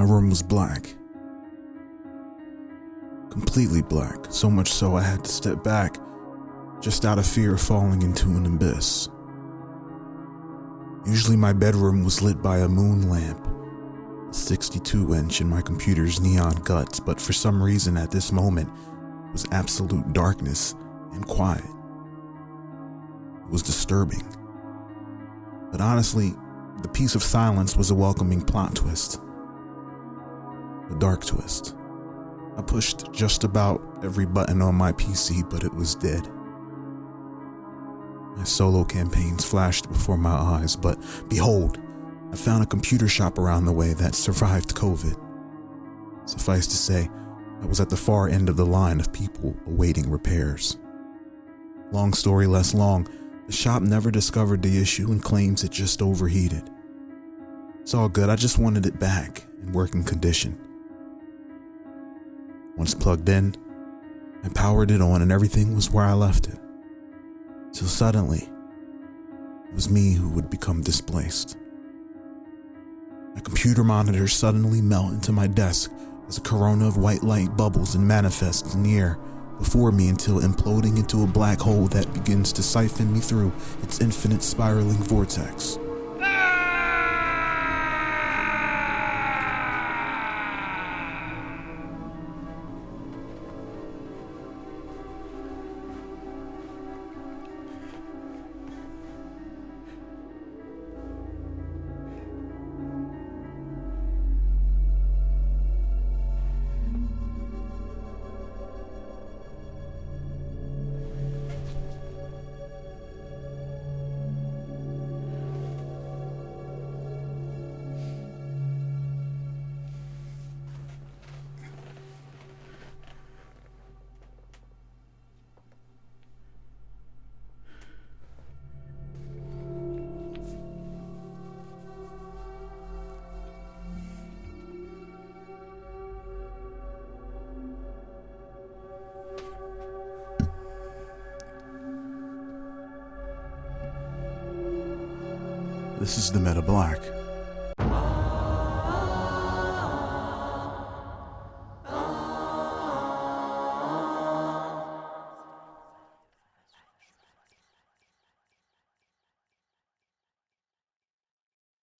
My room was black. Completely black, so much so I had to step back, just out of fear of falling into an abyss. Usually my bedroom was lit by a moon lamp, a 62-inch in my computer's neon guts, but for some reason at this moment, it was absolute darkness and quiet. It was disturbing. But honestly, the peace of silence was a welcoming plot twist. A dark twist. I pushed just about every button on my PC, but it was dead. My solo campaigns flashed before my eyes, but behold, I found a computer shop around the way that survived COVID. Suffice to say, I was at the far end of the line of people awaiting repairs. Long story less long, the shop never discovered the issue and claims it just overheated. It's all good, I just wanted it back in working condition. Once plugged in, I powered it on and everything was where I left it. Till suddenly, it was me who would become displaced. My computer monitor suddenly melted into my desk as a corona of white light bubbles and manifests in the air before me until imploding into a black hole that begins to siphon me through its infinite spiraling vortex. This is the Meta Black.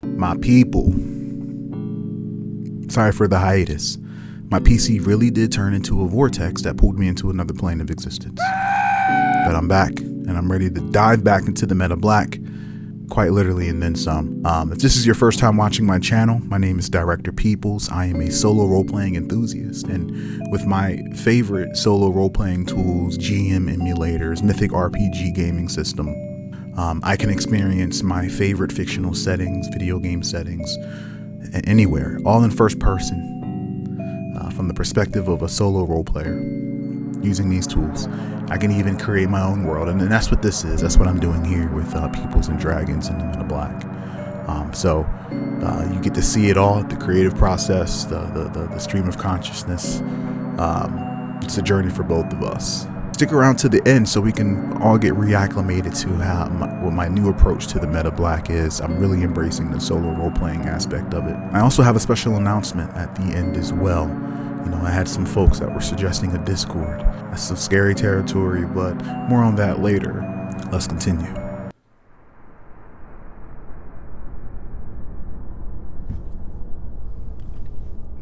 My people. Sorry for the hiatus. My PC really did turn into a vortex that pulled me into another plane of existence. But I'm back, and I'm ready to dive back into the Meta Black. Quite literally, and then some. If this is your first time watching my channel, my name is Director Peoplz. I am a solo role-playing enthusiast, and with my favorite solo role-playing tools, GM emulators, Mythic RPG gaming system, I can experience my favorite fictional settings, video game settings, anywhere, all in first person, from the perspective of a solo role player. Using these tools, I can even create my own world, and that's what this is. That's what I'm doing here with Peoplz and Dragons and the Meta Black. So you get to see it all, the creative process, the stream of consciousness. It's a journey for both of us. Stick around to the end so we can all get reacclimated to what my new approach to the Meta Black is. I'm really embracing the solo role-playing aspect of it. I also have a special announcement at the end as well. You know, I had some folks that were suggesting a Discord. That's some scary territory, but more on that later. Let's continue.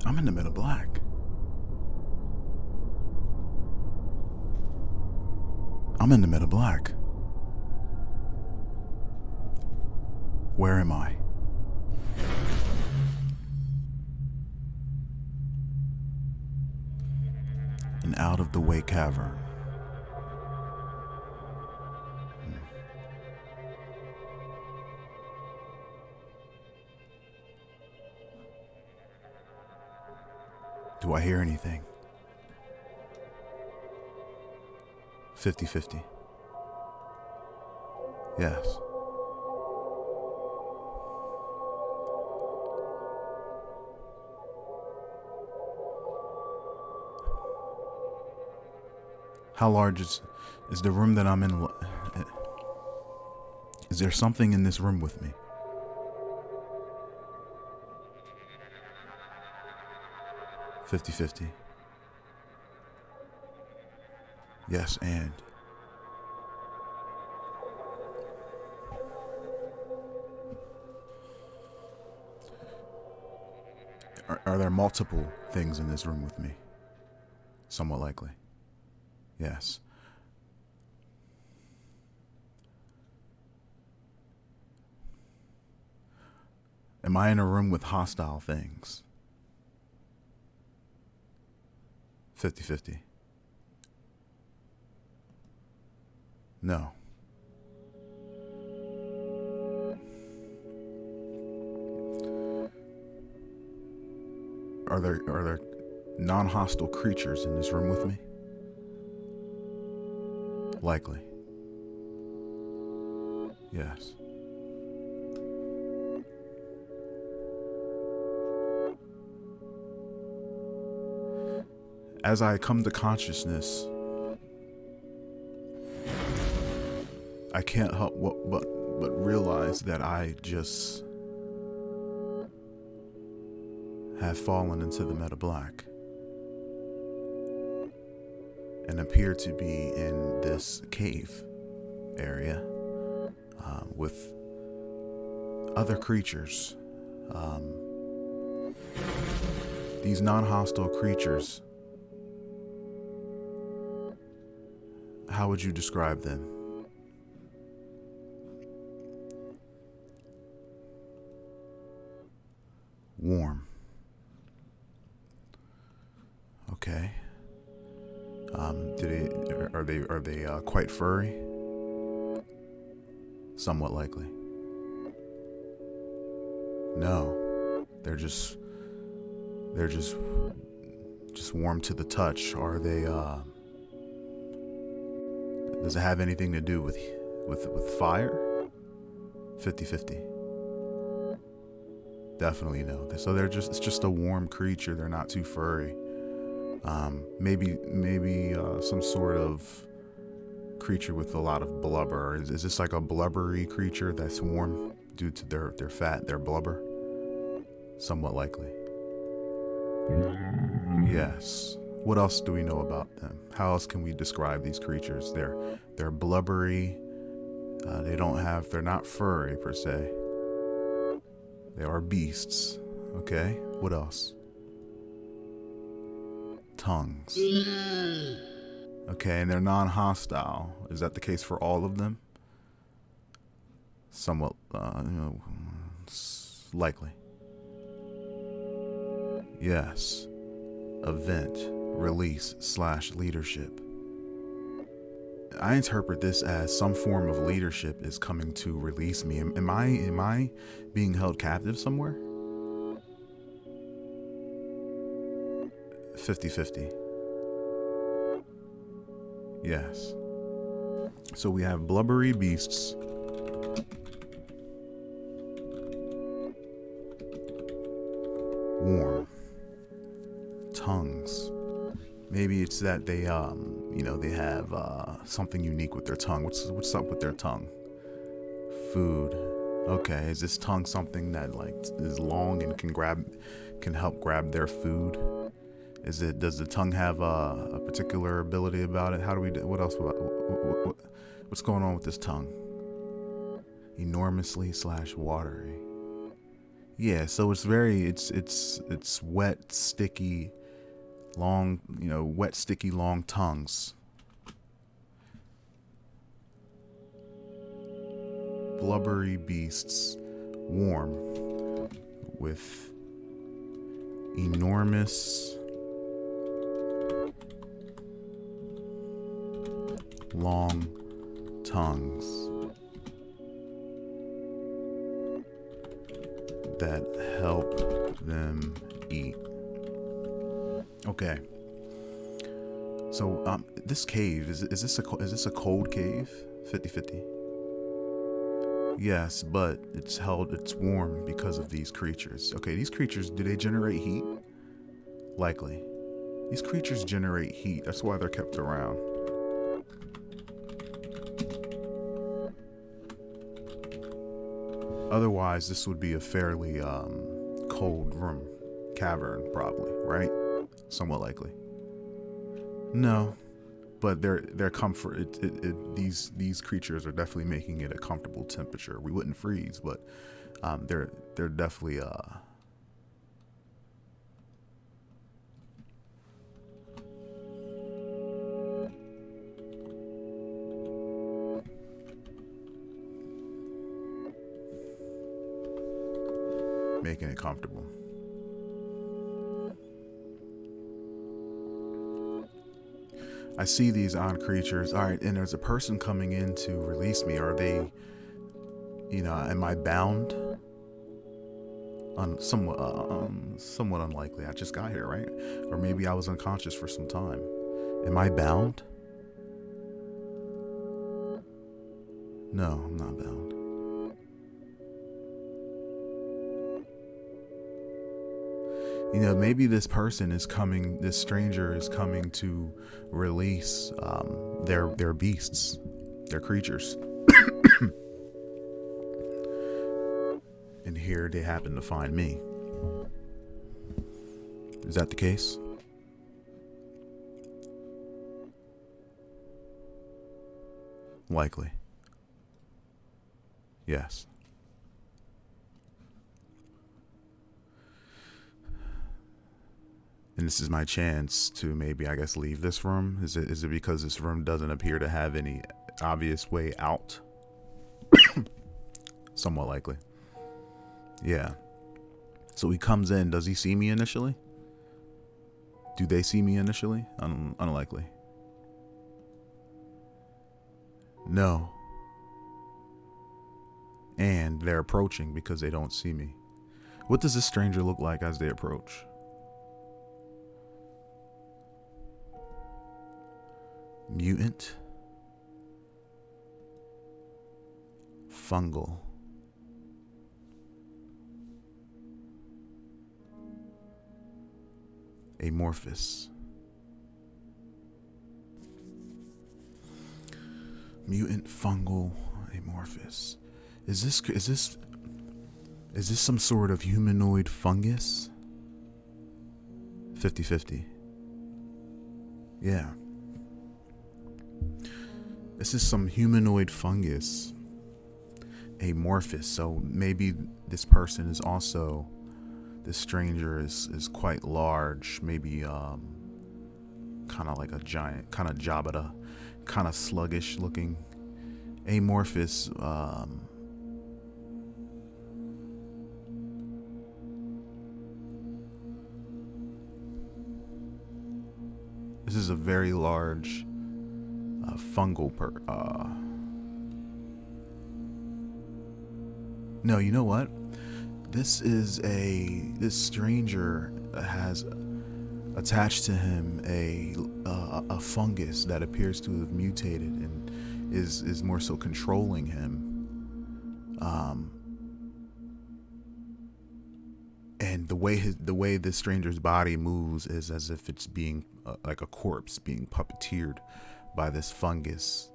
I'm in the Meta Black. I'm in the Meta Black. Where am I? An out-of-the-way cavern. Do I hear anything? 50-50. Yes. How large is the room that I'm in? Is there something in this room with me? 50-50. Yes, and. Are there multiple things in this room with me? Somewhat likely. Yes. Am I in a room with hostile things? 50-50. No. Are there non-hostile creatures in this room with me? Likely. Yes. As I come to consciousness, I can't help but realize that I just have fallen into the meta black and appear to be in this cave area with other creatures. These non-hostile creatures, how would you describe them? Warm. Okay. Are they quite furry? Somewhat likely. No. They're just warm to the touch. Are they does it have anything to do with fire? 50-50. Definitely no. So it's just a warm creature. They're not too furry. Maybe some sort of creature with a lot of blubber. Is this like a blubbery creature that's warm due to their fat, their blubber? Somewhat likely. Yes. What else do we know about them? How else can we describe these creatures? They're blubbery. They're not furry per se. They are beasts. Okay. What else? Tongues. Okay, and they're non-hostile. Is that the case for all of them? Somewhat, likely. Yes. Event, release / leadership. I interpret this as some form of leadership is coming to release me. Am I being held captive somewhere? 50-50. Yes. So we have blubbery beasts. Warm. Tongues. Maybe it's that they they have something unique with their tongue. What's up with their tongue? Food. Okay, is this tongue something that is long and can help grab their food? Does the tongue have a particular ability about it? What else? What's going on with this tongue? Enormously / watery. Yeah, so it's wet, sticky, long, wet, sticky, long tongues. Blubbery beasts, warm, with enormous, long tongues that help them eat. Okay. So this cave is this a cold cave? 50-50. Yes, but it's warm because of these creatures. Okay, these creatures, do they generate heat? Likely. These creatures generate heat. That's why they're kept around. Otherwise, this would be a fairly cold room, cavern probably, right? Somewhat likely. No, but their comfort. These creatures are definitely making it a comfortable temperature. We wouldn't freeze, but they're definitely making it comfortable. I see these odd creatures. All right, and there's a person coming in to release me. Are they, am I bound? Somewhat unlikely. I just got here, right? Or maybe I was unconscious for some time. Am I bound? No, I'm not bound. Maybe this person is coming, this stranger is coming to release their beasts, their creatures. And here they happen to find me. Is that the case? Likely. Yes. And this is my chance to maybe, I guess, leave this room. Is it because this room doesn't appear to have any obvious way out? Somewhat likely. Yeah. So he comes in. Does he see me initially? Do they see me initially? Unlikely. No. And they're approaching because they don't see me. What does this stranger look like as they approach? Mutant. Fungal. Amorphous. Mutant, fungal, amorphous. Is this some sort of humanoid fungus? 50-50. Yeah. This is some humanoid fungus. Amorphous. So maybe this person is also, this stranger is quite large. Maybe kind of like a giant, kind of Jabba, kind of sluggish looking. Amorphous. This is a very large fungal No, you know what? This stranger has attached to him a fungus that appears to have mutated and is more so controlling him. And the way this stranger's body moves is as if it's being like a corpse being puppeteered by this fungus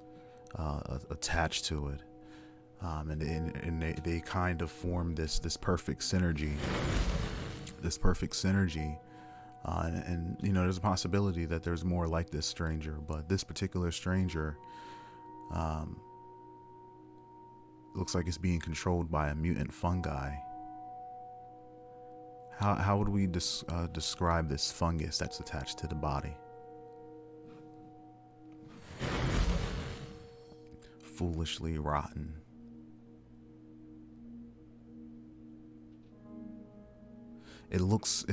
attached to it. And they kind of form this perfect synergy. And there's a possibility that there's more like this stranger, but this particular stranger looks like it's being controlled by a mutant fungi. How would we describe this fungus that's attached to the body? Foolishly rotten. It looks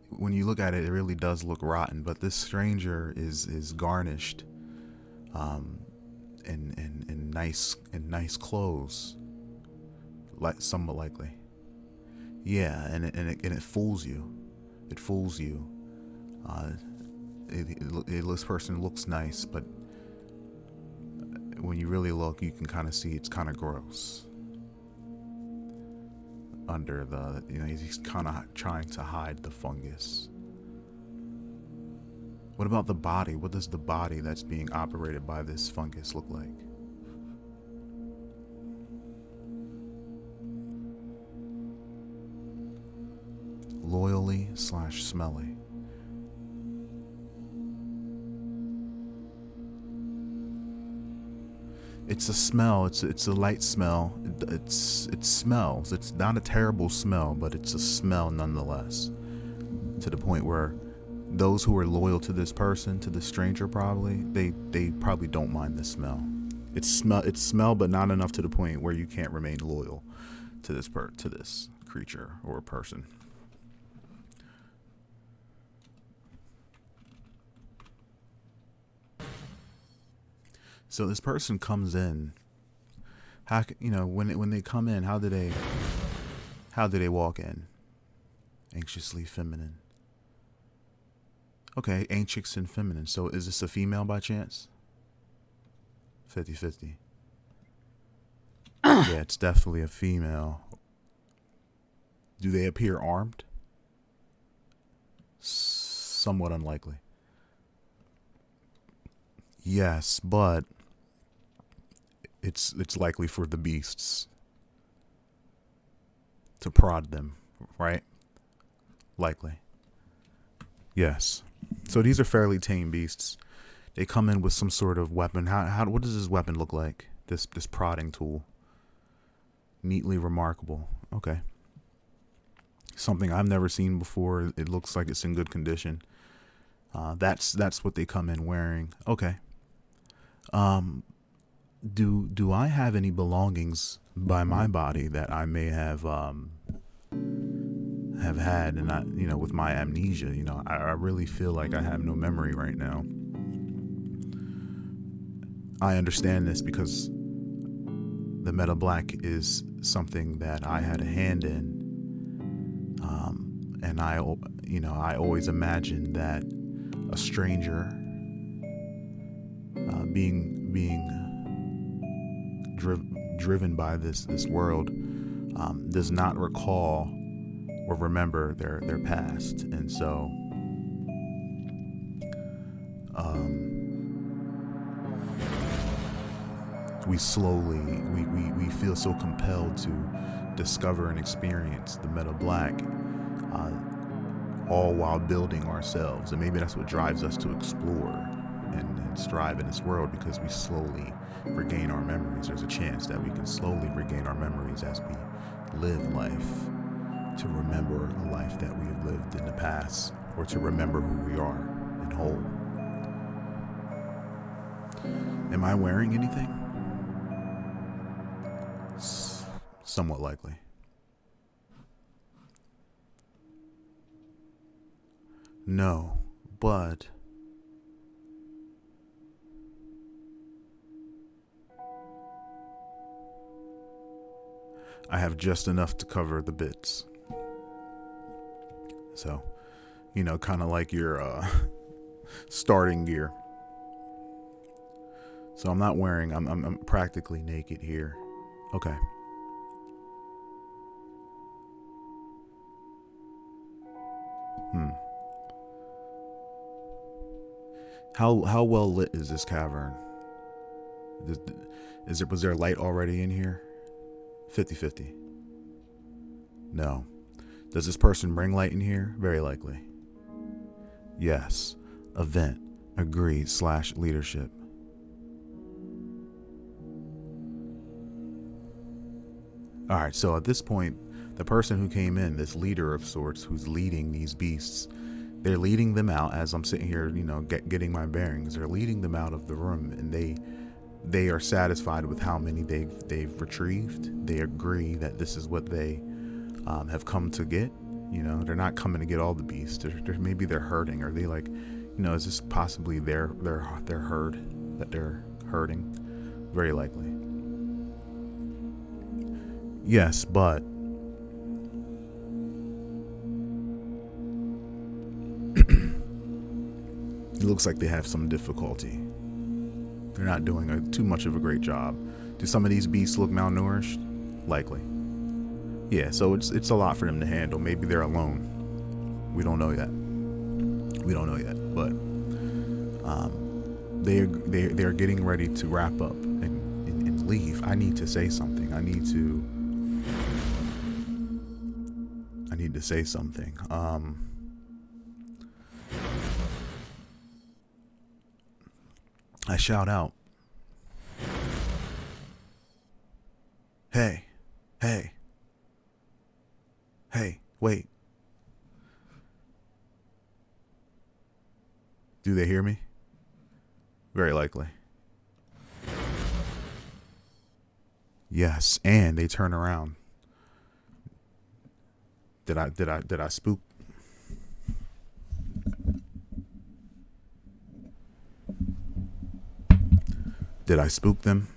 when you look at it, it really does look rotten, but this stranger is garnished in nice clothes, like somewhat likely. Yeah, and it fools you. It fools you. This person looks nice, but when you really look, you can kind of see it's kind of gross. Under the, he's kind of trying to hide the fungus. What about the body? What does the body that's being operated by this fungus look like? Loyally / smelly. It's a smell. It's a light smell. It smells. It's not a terrible smell, but it's a smell nonetheless. To the point where those who are loyal to this person, to the stranger, probably they probably don't mind the smell. It's smell, but not enough to the point where you can't remain loyal to this creature or person. So this person comes in. How, when they come in, how do they walk in? Anxiously feminine. Okay, anxious and feminine. So is this a female by chance? 50-50. Yeah, it's definitely a female. Do they appear armed? Somewhat unlikely. Yes, but it's likely for the beasts to prod them, right? Likely. Yes. So these are fairly tame beasts. They come in with some sort of weapon. What does this weapon look like? This prodding tool. Neatly remarkable. Okay. Something I've never seen before. It looks like it's in good condition. That's what they come in wearing. Okay. Do I have any belongings by my body that I may have had, and I, with my amnesia, I really feel like I have no memory right now. I understand this because the Meta Black is something that I had a hand in, and I always imagined that a stranger being driven by this world does not recall or remember their past, and so we feel so compelled to discover and experience the Meta Black, all while building ourselves. And maybe that's what drives us to explore and strive in this world, because we slowly regain our memories. There's a chance that we can slowly regain our memories as we live life, to remember a life that we have lived in the past, or to remember who we are and whole. Am I wearing anything? Somewhat likely. No, but I have just enough to cover the bits. So, kind of like your starting gear. So I'm not wearing, I'm practically naked here. Okay. How well lit is this cavern? Was there light already in here? 50-50. No. Does this person bring light in here? Very likely. Yes. Event. Agreed. / leadership. Alright, so at this point, the person who came in, this leader of sorts, who's leading these beasts, they're leading them out as I'm sitting here, getting my bearings. They're leading them out of the room, and they are satisfied with how many they've retrieved. They agree that this is what they have come to get. They're not coming to get all the beasts. Maybe they're herding. Are they like, is this possibly their herd that they're herding? Very likely. Yes, but it looks like they have some difficulty. They're not doing too much of a great job. Do some of these beasts look malnourished? Likely. Yeah, so it's a lot for them to handle. Maybe they're alone. We don't know yet. But they are getting ready to wrap up and leave. I need to say something. I need to say something. I shout out. Do they hear me? Very likely. Yes, and they turn around. Did I spook? Did I spook them?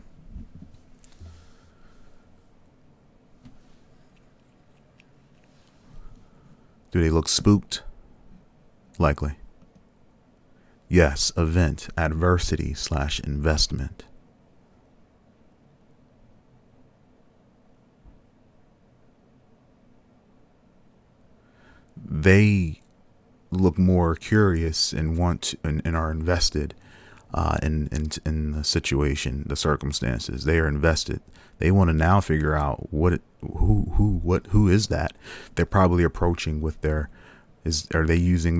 Do they look spooked? Likely. Yes, event, adversity / investment. They look more curious and want and are invested in the situation, the circumstances. They are invested. They want to now figure out who is that? They're probably approaching with are they using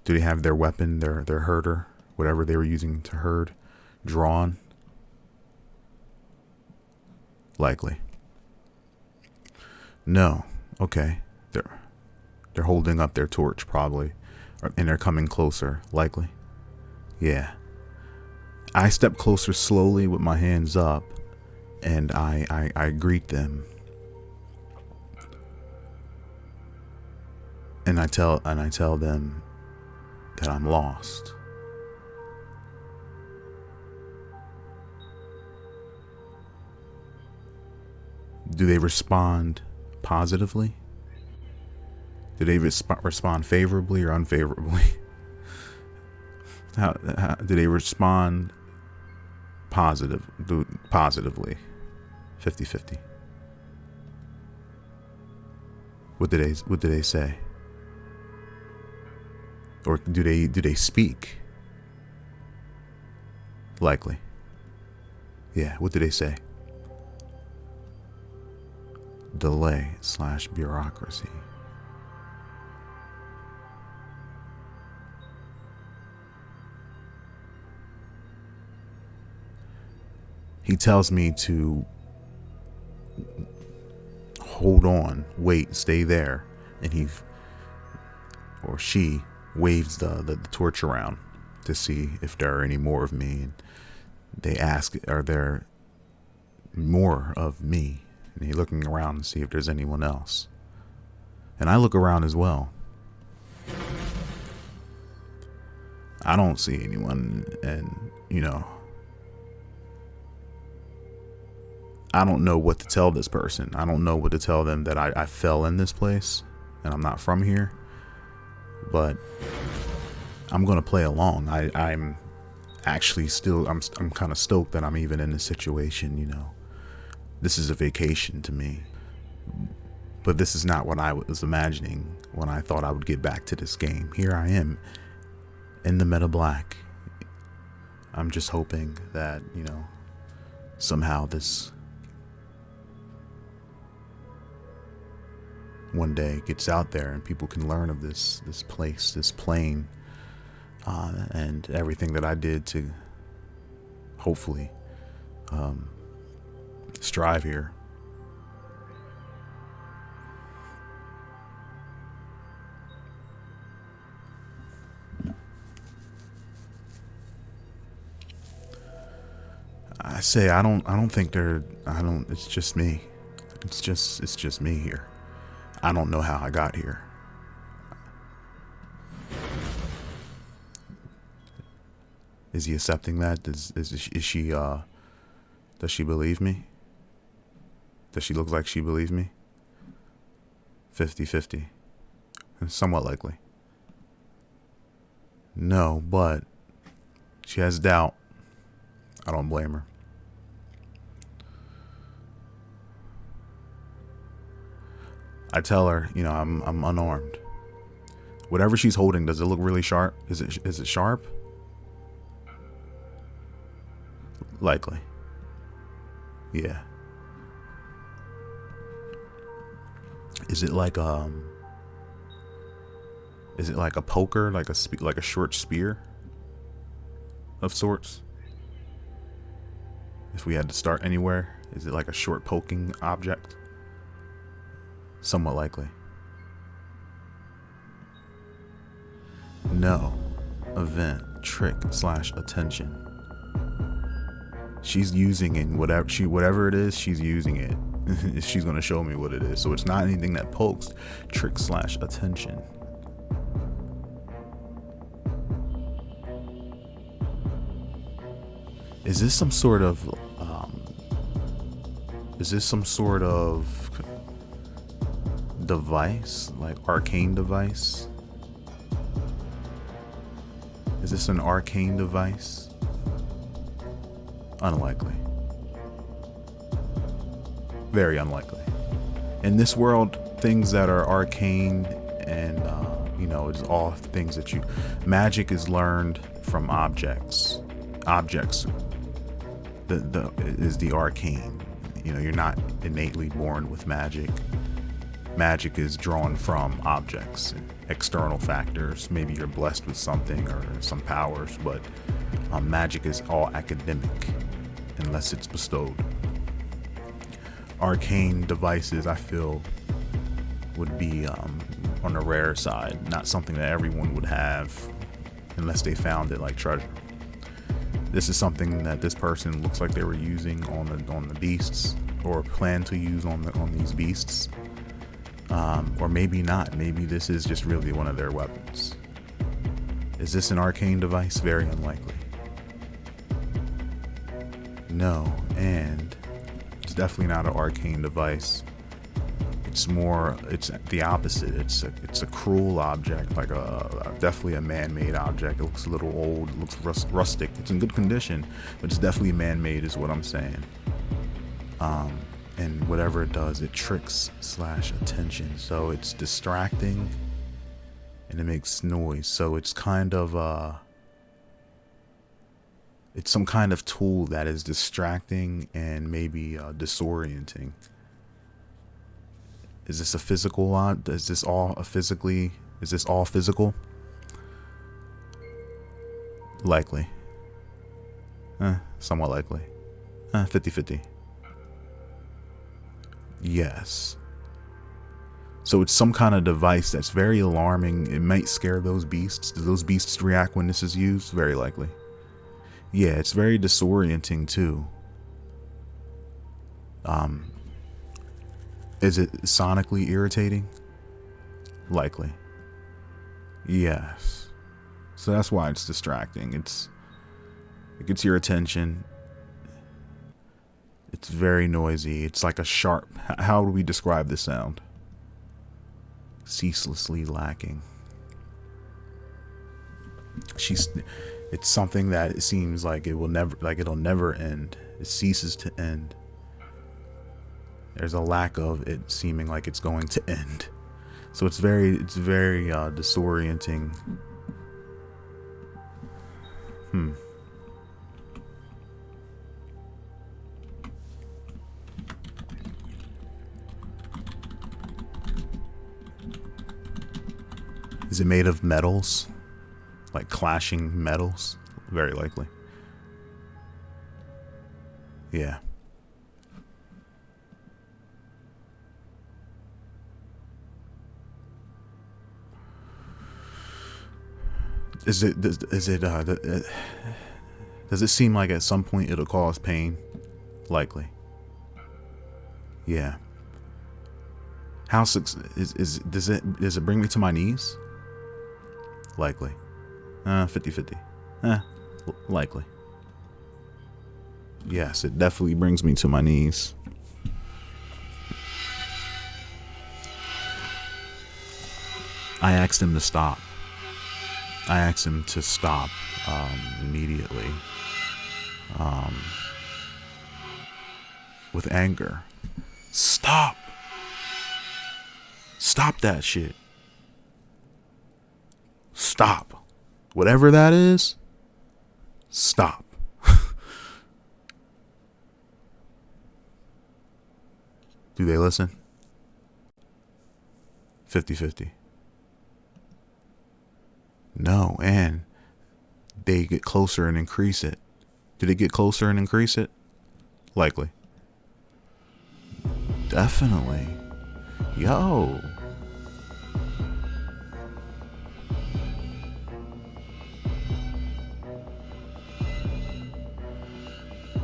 do they have their weapon, their herder, whatever they were using to herd, drawn? Likely. No. Okay. They're holding up their torch probably, and they're coming closer. Likely. Yeah. I step closer slowly with my hands up, and I greet them. And I tell them that I'm lost. Do they respond positively? Do they respond favorably or unfavorably? How do they respond positively? 50-50. What do they say? Or do they speak? Likely. Yeah, what do they say? Delay / bureaucracy. He tells me to hold on, wait, stay there, and she waves the torch around to see if there are any more of me. And they ask, are there more of me? And he's looking around to see if there's anyone else. And I look around as well. I don't see anyone, and I don't know what to tell this person. I don't know what to tell them that I fell in this place and I'm not from here. But I'm gonna play along. I'm actually still I'm kind of stoked that I'm even in this situation. This is a vacation to me. But this is not what I was imagining when I thought I would get back to this game. Here I am in the meta black. I'm just hoping that somehow this one day gets out there and people can learn of this place, this plane, and everything that I did to hopefully strive here. I say I don't think it's just me. It's just me here. I don't know how I got here. Is he accepting that? Does she believe me? Does she look like she believes me? 50-50. Somewhat likely. No, but she has doubt. I don't blame her. I tell her, I'm unarmed. Whatever she's holding, does it look really sharp? Is it sharp? Likely. Yeah. Is it like a poker, like a short spear of sorts? If we had to start anywhere, is it like a short poking object? Somewhat likely. No. Event. trick slash attention. She's using it, whatever it is, she's using it. She's gonna show me what it is. So it's not anything that pokes. Trick slash attention. Is this some sort of device, like arcane device? Is this an arcane device? Unlikely. Very unlikely. In this world, things that are arcane and it's all things that magic is learned from objects. Objects is the arcane. You're not innately born with magic. Magic is drawn from objects, external factors. Maybe you're blessed with something or some powers, but magic is all academic unless it's bestowed. Arcane devices, I feel, would be on the rare side, not something that everyone would have unless they found it like treasure. This is something that this person looks like they were using on the beasts, or plan to use on these beasts, or maybe not. Maybe this is just really one of their weapons. Is this an arcane device? Very unlikely. No, and it's definitely not an arcane device. It's the opposite. It's a cruel object, like definitely a man-made object. It looks a little old, it looks rustic. It's in good condition, but it's definitely man-made is what I'm saying. And whatever it does, it tricks slash attention. So it's distracting and it makes noise. So it's kind of it's some kind of tool that is distracting and maybe disorienting. Is this a physical lot? Is this all physical? Likely. Somewhat likely. 50-50. Yes. So it's some kind of device that's very alarming. It might scare those beasts. Do those beasts react when this is used? Very likely. Yeah, it's very disorienting too. Is it sonically irritating? Likely. Yes. So that's why it's distracting. It gets your attention. It's very noisy. It's like a sharp. How do we describe the sound? Ceaselessly lacking. It's something that it seems like it'll never end. It ceases to end. There's a lack of it seeming like it's going to end. So it's very disorienting. Is it made of metals? Like clashing metals? Very likely. Yeah. Does it seem like at some point it'll cause pain? Likely. Yeah. Does it bring me to my knees? Likely. 50-50. Likely. Yes, it definitely brings me to my knees. I asked him to stop. I asked him to stop immediately. With anger. Stop! Stop that shit. Stop. Whatever that is, stop. Do they listen? 50-50. No, and they get closer and increase it. Do they get closer and increase it? Likely. Definitely. Yo.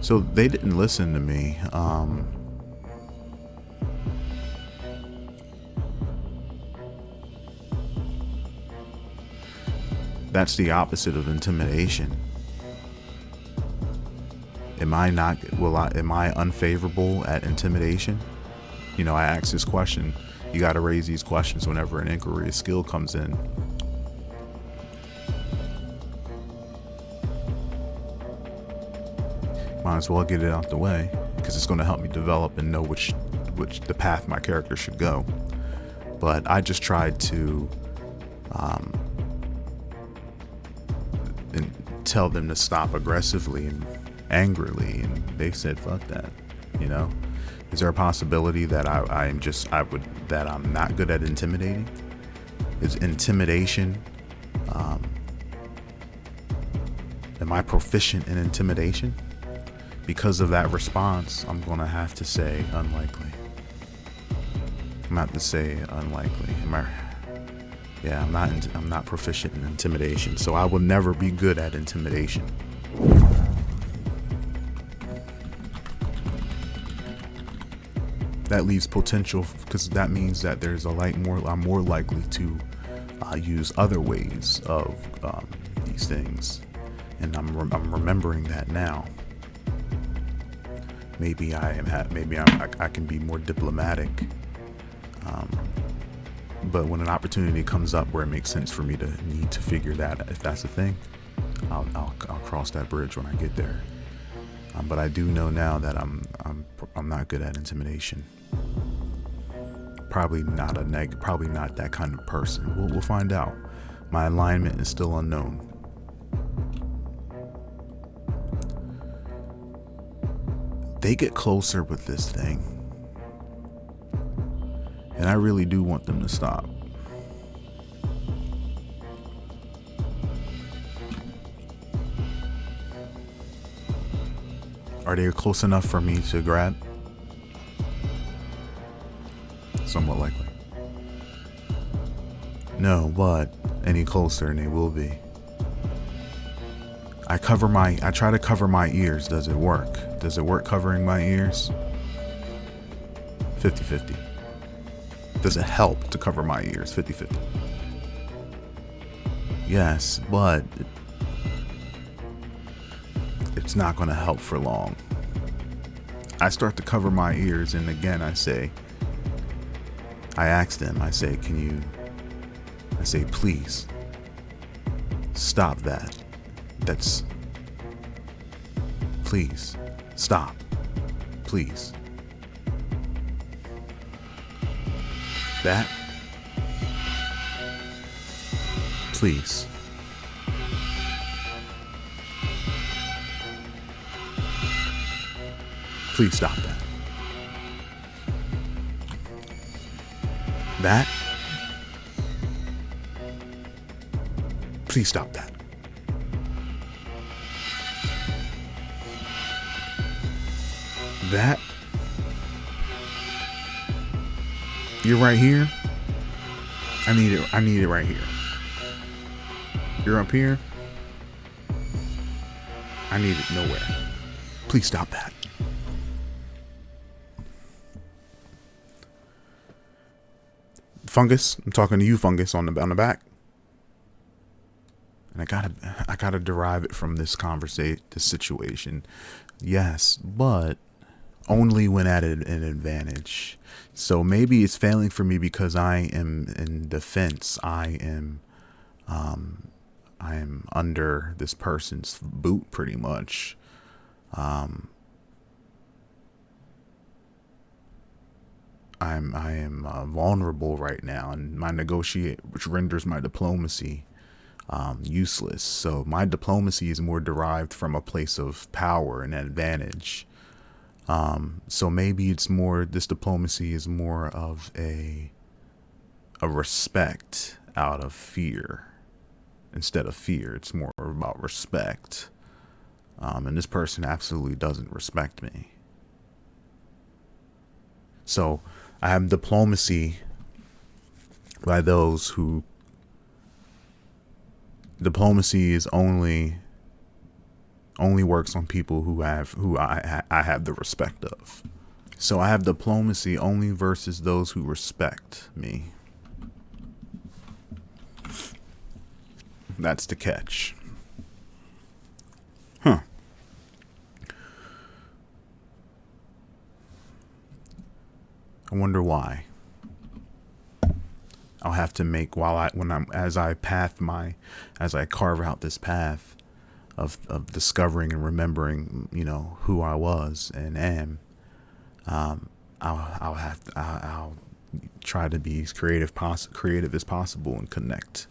So they didn't listen to me. That's the opposite of intimidation. Am I unfavorable at intimidation? You know, I ask this question. You got to raise these questions whenever an inquiry skill comes in. Might as well get it out the way, because it's going to help me develop and know which the path my character should go. But I just tried to and tell them to stop aggressively and angrily, and they said fuck that. You know, is there a possibility that I'm not good at intimidating? Is intimidation am I proficient in intimidation? Because of that response, I'm gonna have to say unlikely. I'm not to say unlikely. I'm not proficient in intimidation, so I will never be good at intimidation. That leaves potential, because that means that I'm more likely to use other ways of these things, and I'm remembering that now. Maybe I can be more diplomatic. But when an opportunity comes up where it makes sense for me to need to figure that, if that's the thing, I'll cross that bridge when I get there. But I do know now that I'm not good at intimidation. Probably not that kind of person. We'll find out. My alignment is still unknown. They get closer with this thing, and I really do want them to stop. Are they close enough for me to grab? Somewhat likely. No, but any closer and they will be. I try to cover my ears. Does it work? Does it work covering my ears? 50-50. Does it help to cover my ears? 50-50. Yes, but it's not going to help for long. I start to cover my ears, and again I ask them, I say, please stop that. Please stop. Please. That. Please. Please stop that. That. Please stop that. That. You're right here. I need it right here. You're up here. I need it nowhere. Please stop that. Fungus, I'm talking to you, Fungus, on the back. And I gotta derive it from this situation. Yes, but only when at an advantage. So maybe it's failing for me because I am in defense. I am under this person's boot pretty much. I am vulnerable right now, and my negotiate, which renders my diplomacy useless. So my diplomacy is more derived from a place of power and advantage. So maybe it's more, this diplomacy is more of a respect out of fear. Instead of fear, it's more about respect. And this person absolutely doesn't respect me. So I have diplomacy by those who, diplomacy is only only works on people who I have the respect of. So I have diplomacy only versus those who respect me. That's the catch. Huh. I wonder why. I'll have to make as I carve out this path of discovering and remembering, who I was and am. I'll try to be as creative as possible and connect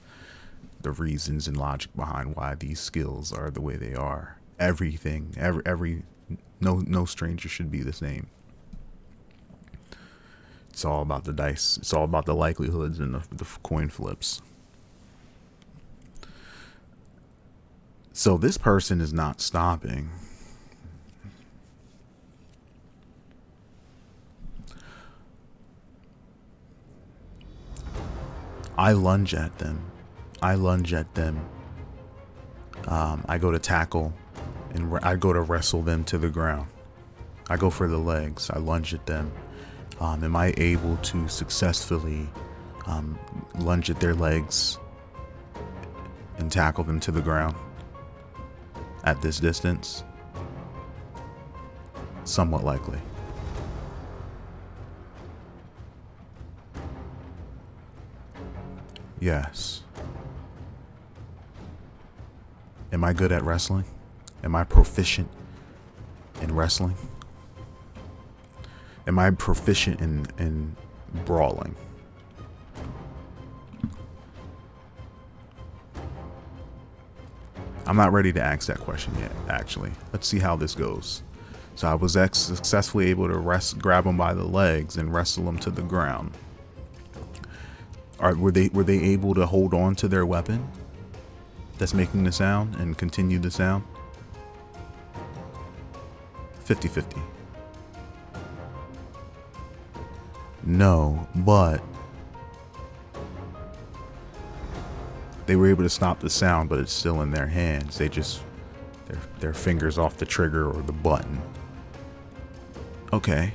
the reasons and logic behind why these skills are the way they are. Everything, no stranger should be the same. It's all about the dice. It's all about the likelihoods and the coin flips. So this person is not stopping. I lunge at them. I go to tackle, and I go to wrestle them to the ground. I go for the legs. I lunge at them. Am I able to successfully lunge at their legs and tackle them to the ground at this distance? Somewhat likely. Yes. Am I good at wrestling? Am I proficient in wrestling? Am I proficient in brawling? I'm not ready to ask that question yet, actually. Let's see how this goes. So I was successfully able to grab them by the legs and wrestle them to the ground. Were they able to hold on to their weapon that's making the sound and continue the sound? 50-50. No, but they were able to stop the sound, but it's still in their hands. They just their fingers off the trigger or the button. Okay.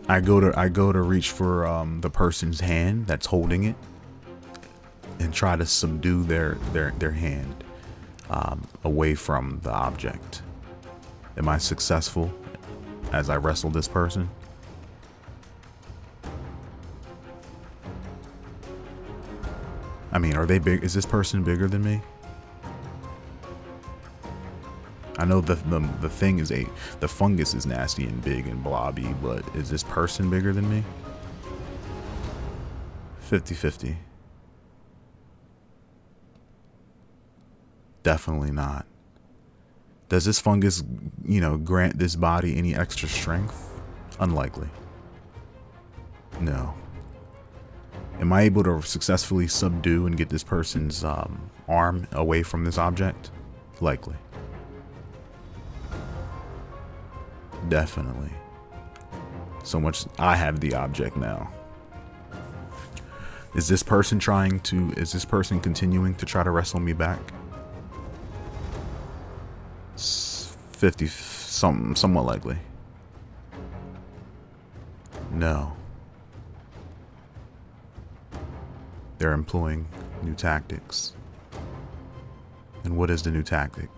I go to reach for the person's hand that's holding it and try to subdue their hand away from the object. Am I successful as I wrestle this person? I mean, are they big? Is this person bigger than me? I know the thing is the fungus is nasty and big and blobby, but is this person bigger than me? 50-50. Definitely not. Does this fungus, grant this body any extra strength? Unlikely. No. Am I able to successfully subdue and get this person's arm away from this object? Likely. Definitely. So much I have the object now. Is this person continuing to try to wrestle me back? 50 somewhat likely. No. They're employing new tactics. And what is the new tactic?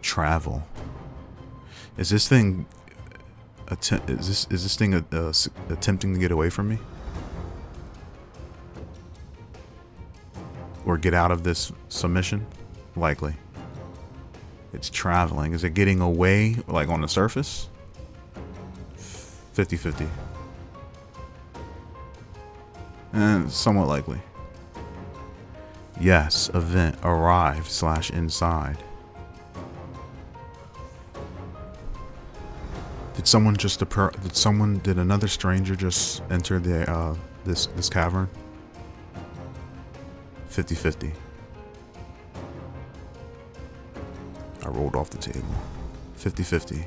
Travel. Is this thing attempting to get away from me? Or get out of this submission? Likely. It's traveling. Is it getting away, like on the surface? 50-50. And somewhat likely. Yes, event arrived / inside. Did another stranger just enter the this cavern? 50-50. I rolled off the table. 50-50.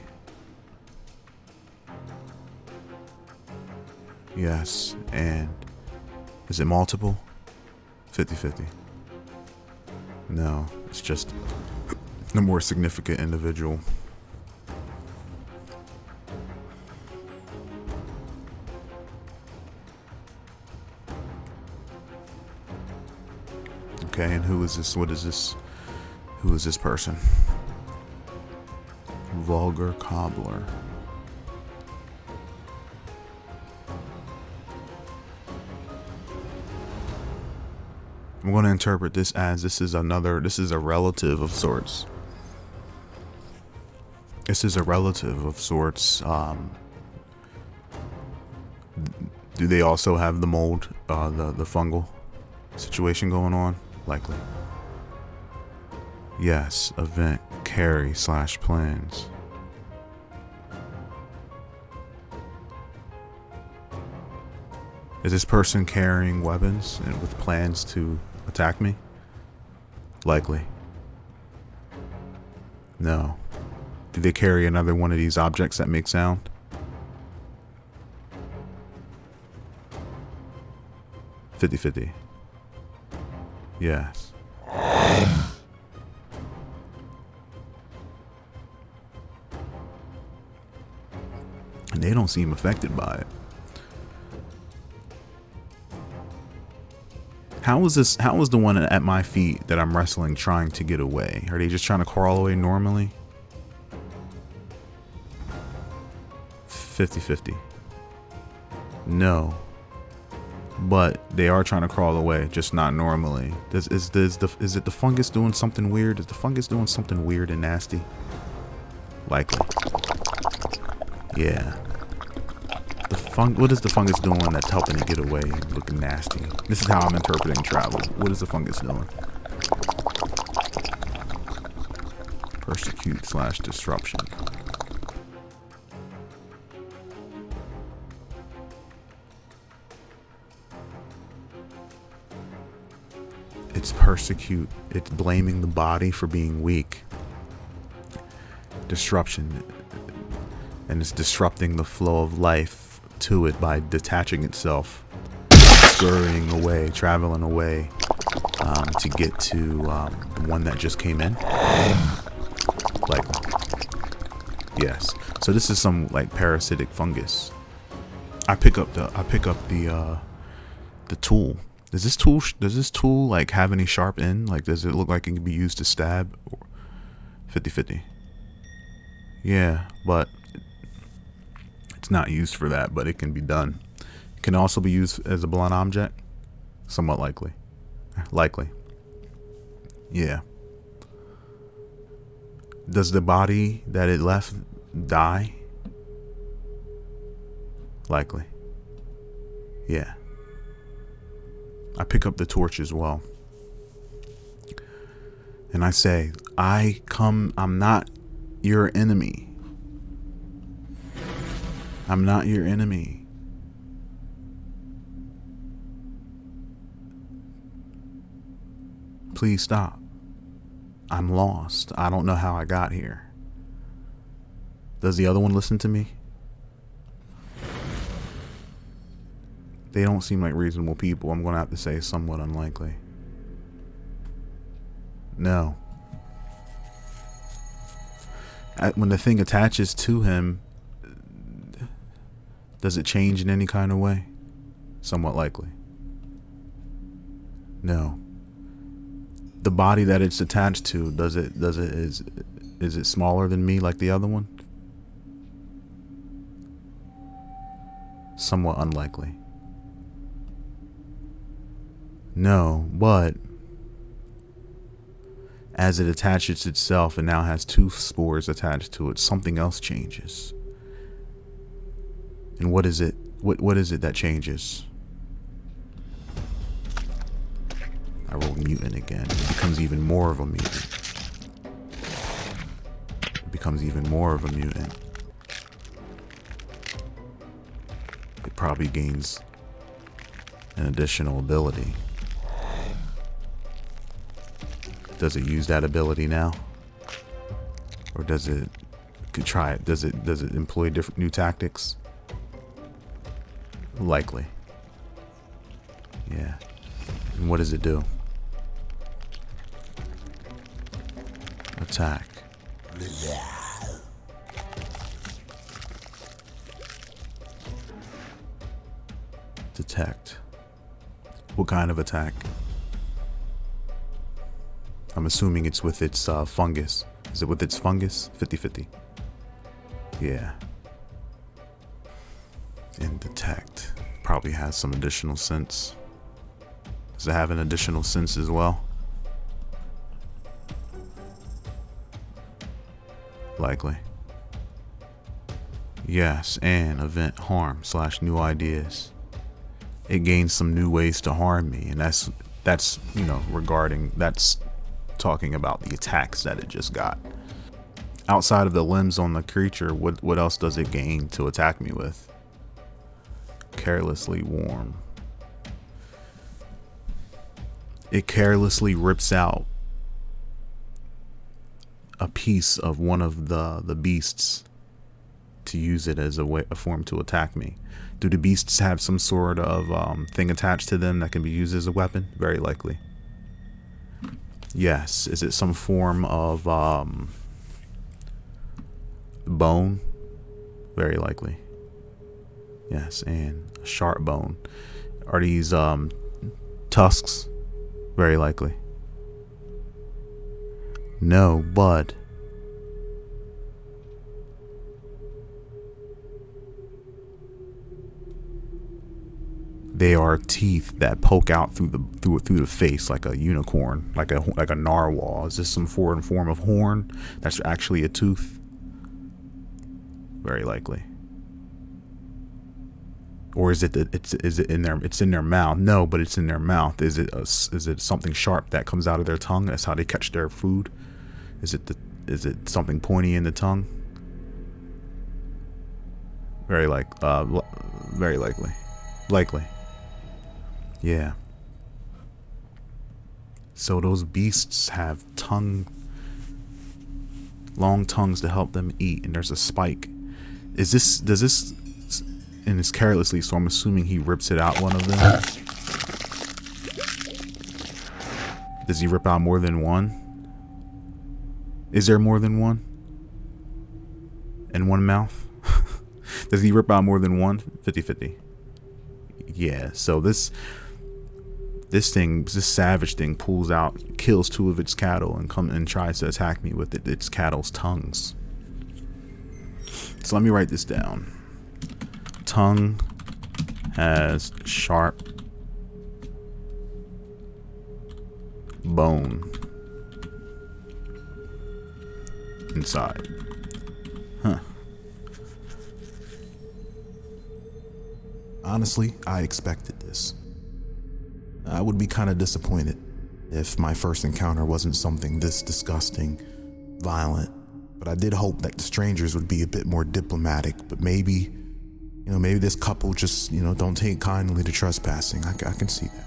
Yes. And is it multiple? 50-50. No, it's just the more significant individual. Okay, and who is this? What is this? Who is this person? Vulgar cobbler. I'm going to interpret this as this is a relative of sorts. This is a relative of sorts. Do they also have the mold, the fungal situation going on? Likely. Yes, event, carry / plans. Is this person carrying weapons and with plans to attack me? Likely. No. Do they carry another one of these objects that make sound? – 50-50. Yes. And they don't seem affected by it. How is the one at my feet that I'm wrestling trying to get away? Are they just trying to crawl away normally? 50-50. No. But they are trying to crawl away, just not normally. Is it the fungus doing something weird? Is the fungus doing something weird and nasty? Likely. Yeah. What is the fungus doing that's helping to get away looking nasty? This is how I'm interpreting travel. What is the fungus doing? Persecute / disruption. It's persecute. It's blaming the body for being weak. Disruption. And it's disrupting the flow of life to it by detaching itself, scurrying away, traveling away to get to the one that just came in. Likely. Yes. So this is some like parasitic fungus. I pick up the tool. Does this tool like have any sharp end? Like, does it look like it can be used to stab? 50-50. Yeah, but it's not used for that, but it can be done. It can also be used as a blunt object. Somewhat likely. Likely. Yeah. Does the body that it left die? Likely. Yeah. I pick up the torch as well. And I say, I'm not your enemy. I'm not your enemy. Please stop. I'm lost. I don't know how I got here. Does the other one listen to me? They don't seem like reasonable people. I'm going to have to say somewhat unlikely. No. When the thing attaches to him, does it change in any kind of way? Somewhat likely. No. The body that it's attached to, is it smaller than me like the other one? Somewhat unlikely. No, but as it attaches itself and now has two spores attached to it, something else changes. And what is it? What is it that changes? I rolled mutant again. It becomes even more of a mutant. It becomes even more of a mutant. It probably gains an additional ability. Does it use that ability now? Or does it try it? Does it employ different new tactics? Likely. Yeah. And what does it do? Attack. Detect. What kind of attack? I'm assuming it's with its fungus. Is it with its fungus? 50-50. Yeah. And detect. Probably has some additional sense. Does it have an additional sense as well? Likely. Yes, and event harm / new ideas. It gains some new ways to harm me, and that's you know, that's talking about the attacks that it just got. Outside of the limbs on the creature, what else does it gain to attack me with? Carelessly warm. It carelessly rips out a piece of one of the beasts to use it as a form to attack me. Do the beasts have some sort of thing attached to them that can be used as a weapon? Very likely. Yes. Is it some form of bone? Very likely. Yes, and a sharp bone. Are these tusks? Very likely. No, but they are teeth that poke out through the face like a unicorn, like a narwhal. Is this some form of horn that's actually a tooth? Very likely. Or is it in their mouth? No, but it's in their mouth. Is it something sharp that comes out of their tongue? That's how they catch their food. Is it something pointy in the tongue? Very likely. Likely. Yeah. So those beasts have long tongues to help them eat, and there's a spike. Does this, and it's carelessly, so I'm assuming he rips it out one of them. Does he rip out more than one? Is there more than one? In one mouth? Does he rip out more than one? 50-50. Yeah, so this savage thing pulls out, kills 2 of its cattle, and tries to attack me with its cattle's tongues. So let me write this down. Tongue has sharp bone inside. Huh. Honestly, I expected this. I would be kind of disappointed if my first encounter wasn't something this disgusting, violent, but I did hope that the strangers would be a bit more diplomatic, but maybe this couple just, don't take kindly to trespassing. I can see that.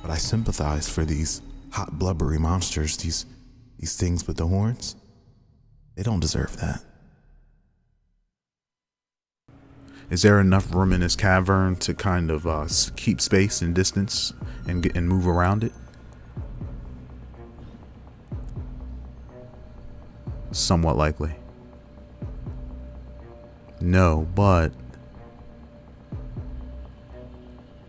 But I sympathize for these hot, blubbery monsters, these things with the horns. They don't deserve that. Is there enough room in this cavern to kind of keep space and distance and move around it? Somewhat likely. No, but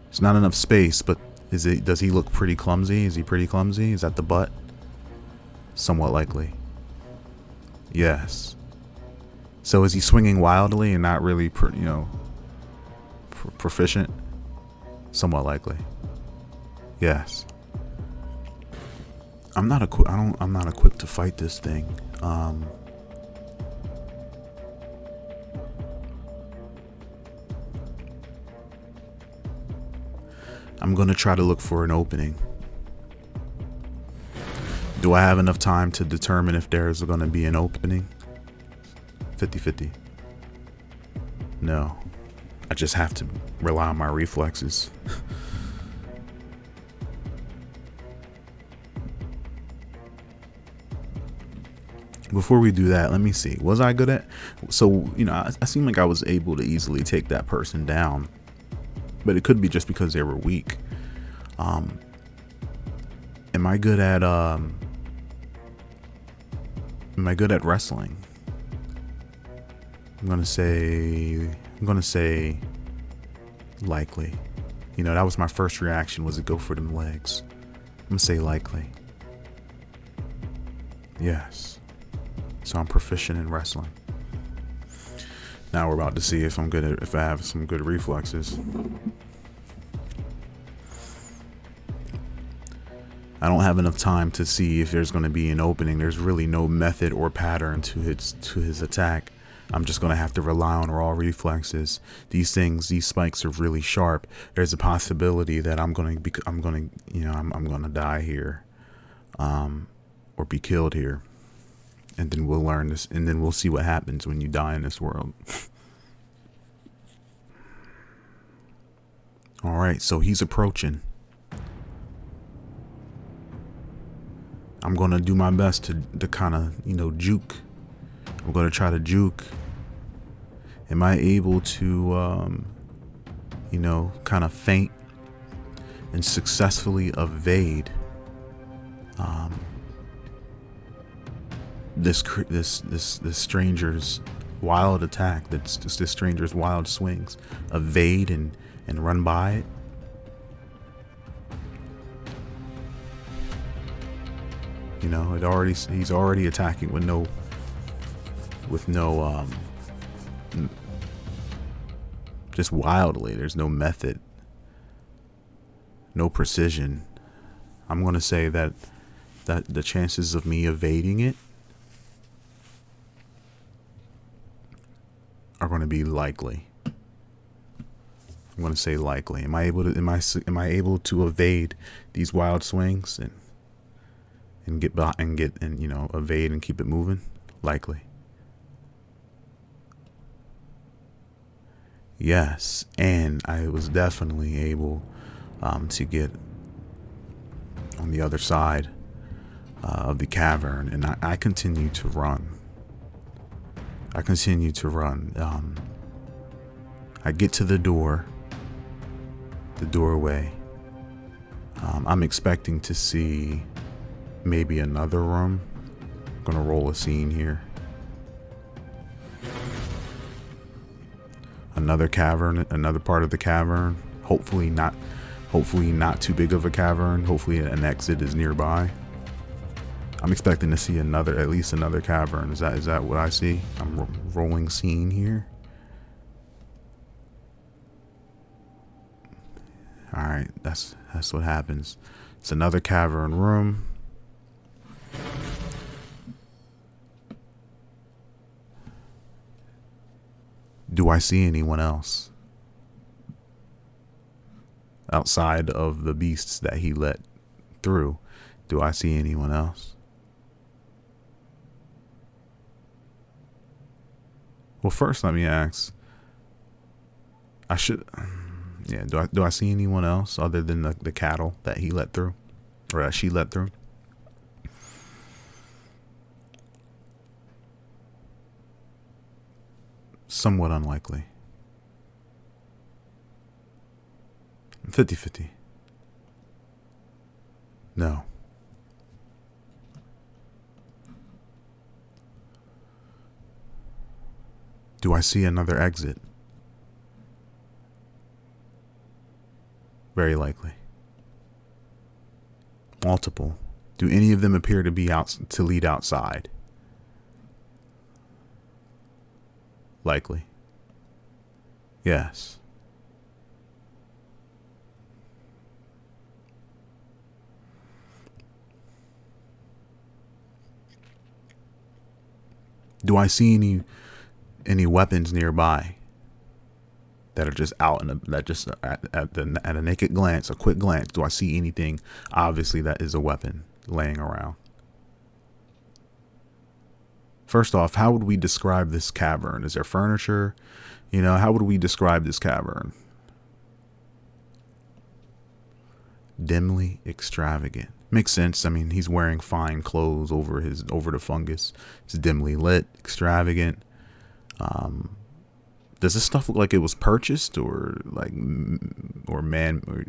it's not enough space. But does he look pretty clumsy? Is he pretty clumsy? Is that the butt? Somewhat likely. Yes. So is he swinging wildly and not really, proficient? Somewhat likely. Yes. I'm not equipped to fight this thing. I'm gonna try to look for an opening. Do I have enough time to determine if there's gonna be an opening? 50-50. No. I just have to rely on my reflexes. Before we do that, let me see. Was I good at... So, I seem like I was able to easily take that person down. but it could be just because they were weak. Am I good at wrestling? I'm gonna say likely. You know, that was my first reaction, was to go for them legs. I'm gonna say likely. Yes. So I'm proficient in wrestling. Now we're about to see if if I have some good reflexes. I don't have enough time to see if there's going to be an opening. There's really no method or pattern to his attack. I'm just going to have to rely on raw reflexes. These spikes are really sharp. There's a possibility that I'm going to die here, or be killed here. And then we'll learn this, and then we'll see what happens when you die in this world. All right, so he's approaching. I'm going to do my best to kind of, juke. I'm going to try to juke. Am I able to, kind of feint and successfully evade this stranger's wild attack? That's just this stranger's wild swings. Evade and run by it. You know, he's already attacking with no just wildly. There's no method, no precision. I'm going to say that the chances of me evading it are going to be likely. I'm going to say likely. Am I able to evade these wild swings and evade and keep it moving? Likely. Yes, and I was definitely able to get on the other side of the cavern, and I continue to run. I get to the doorway. I'm expecting to see maybe another room. I'm gonna roll a scene here. Another cavern, another part of the cavern. Hopefully not too big of a cavern. Hopefully an exit is nearby. I'm expecting to see at least another cavern. Is that what I see? I'm rolling scene here. All right, that's what happens. It's another cavern room. Do I see anyone else outside of the beasts that he let through? Do I see anyone else? Well, first let me ask. Do I see anyone else other than the cattle that he let through, or that she let through? Somewhat unlikely. 50-50. No. Do I see another exit? Very likely. Multiple. Do any of them appear to be to lead outside? Likely. Yes. Do I see any weapons nearby that are just out at a naked glance, a quick glance? Do I see anything obviously that is a weapon laying around? First off, how would we describe this cavern? Is there furniture? How would we describe this cavern? Dimly extravagant. Makes sense. I mean, he's wearing fine clothes over the fungus. It's dimly lit, extravagant. Does this stuff look like it was purchased, or like, or man, or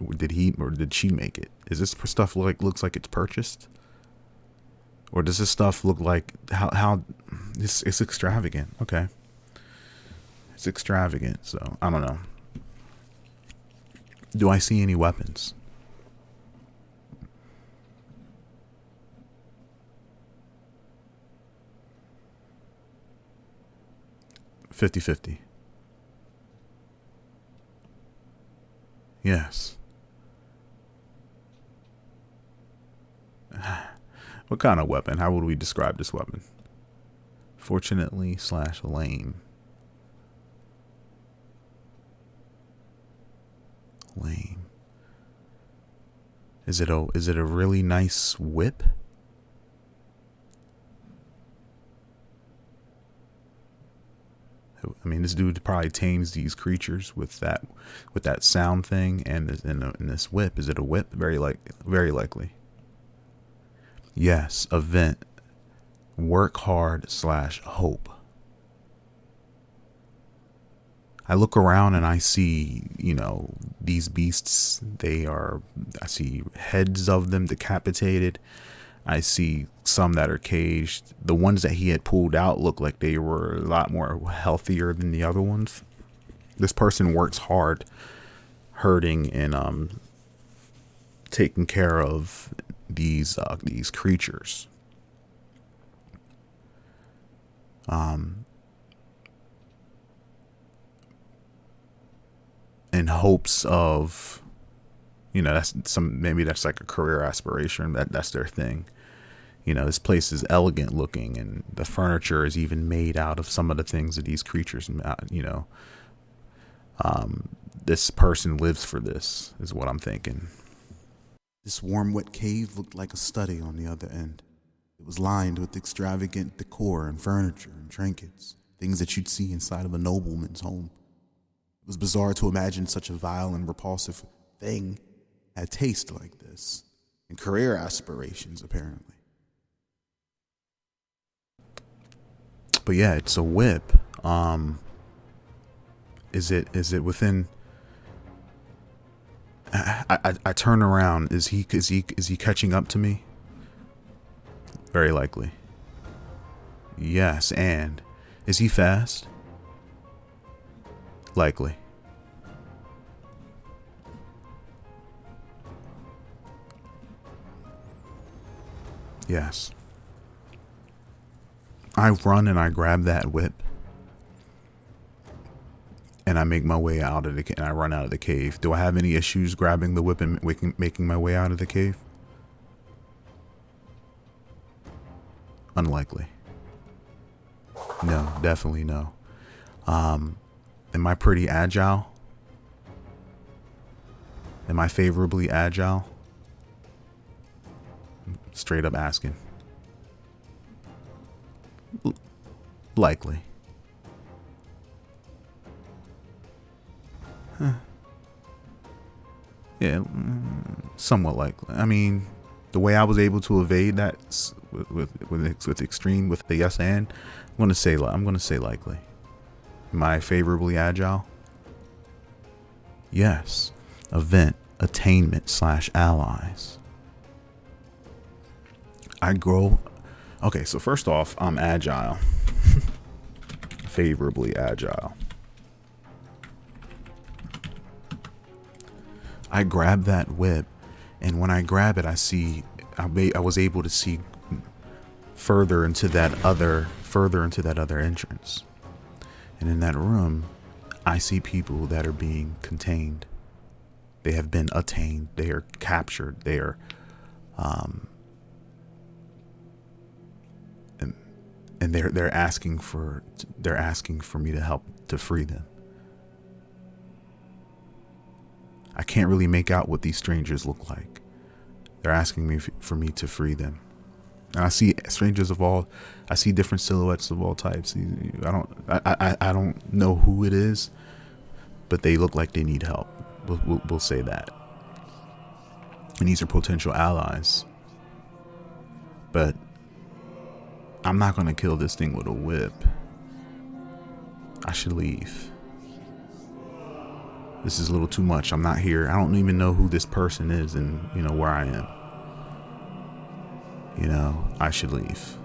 did she make it? Is this stuff looks like it's purchased, or does this stuff look like how it's extravagant? Okay, it's extravagant. So I don't know. Do I see any weapons? $50-50. Yes. What kind of weapon? How would we describe this weapon? Fortunately / lame. Lame. Is it a really nice whip? I mean, this dude probably tames these creatures with that sound thing and this whip. Is it a whip? Very likely. Yes, event. Work hard / hope. I look around and I see, these beasts. I see heads of them decapitated. I see some that are caged. The ones that he had pulled out look like they were a lot more healthier than the other ones. This person works hard herding and taking care of these creatures. In hopes of, maybe that's like a career aspiration. That's their thing. This place is elegant looking, and the furniture is even made out of some of the things that these creatures, this person lives for this, is what I'm thinking. This warm, wet cave looked like a study on the other end. It was lined with extravagant decor and furniture and trinkets, things that you'd see inside of a nobleman's home. It was bizarre to imagine such a vile and repulsive thing had taste like this, and career aspirations, apparently. But yeah, it's a whip. Is it within? I turn around. Is he catching up to me? Very likely. Yes, and is he fast? Likely. Yes. I run and I grab that whip, and I make my way out of and I run out of the cave. Do I have any issues grabbing the whip and making my way out of the cave? Unlikely. No, definitely no. Am I pretty agile? Am I favorably agile? Straight up asking. Likely. Huh. Yeah, somewhat likely. I mean, the way I was able to evade that with extreme with the yes and, I'm gonna say likely. Am I favorably agile? Yes. Event, attainment / allies. I grow. Okay, so first off, I'm agile. Favorably agile. I grab that whip, and when I grab it, I was able to see further into that other entrance. And in that room, I see people that are being contained. They have been attained. They are captured. They are, and they're asking for me to help to free them. I can't really make out what these strangers look like. They're asking me for me to free them. And I see strangers I see different silhouettes of all types. I don't know who it is, but they look like they need help. We'll say that. And these are potential allies. But I'm not going to kill this thing with a whip. I should leave. This is a little too much. I'm not here. I don't even know who this person is and, you know, where I am. You know, I should leave.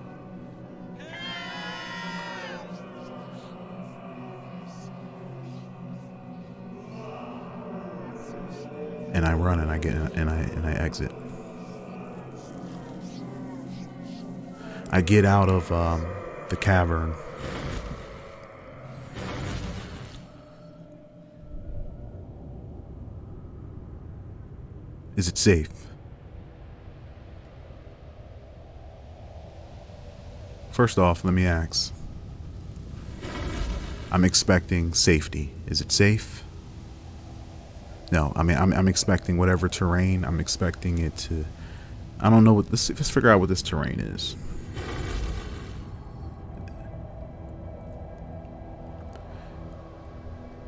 And I run and I get and I exit. I get out of the cavern. Is it safe? First off, let me ask. I'm expecting safety. Is it safe? No, I mean, I'm expecting whatever terrain. I'm expecting it to... I don't know what this... Let's figure out what this terrain is.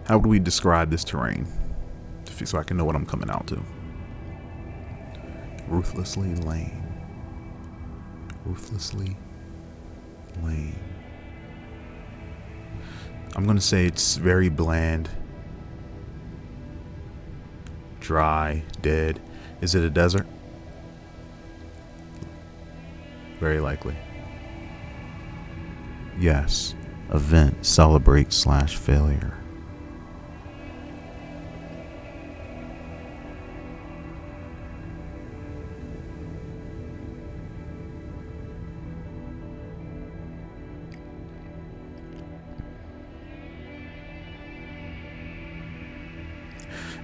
How would we describe this terrain? So I can know what I'm coming out to. Ruthlessly lame. Ruthlessly lame. I'm gonna say it's very bland. Dry, dead. Is it a desert? Very likely. Yes. Event, celebrate / failure.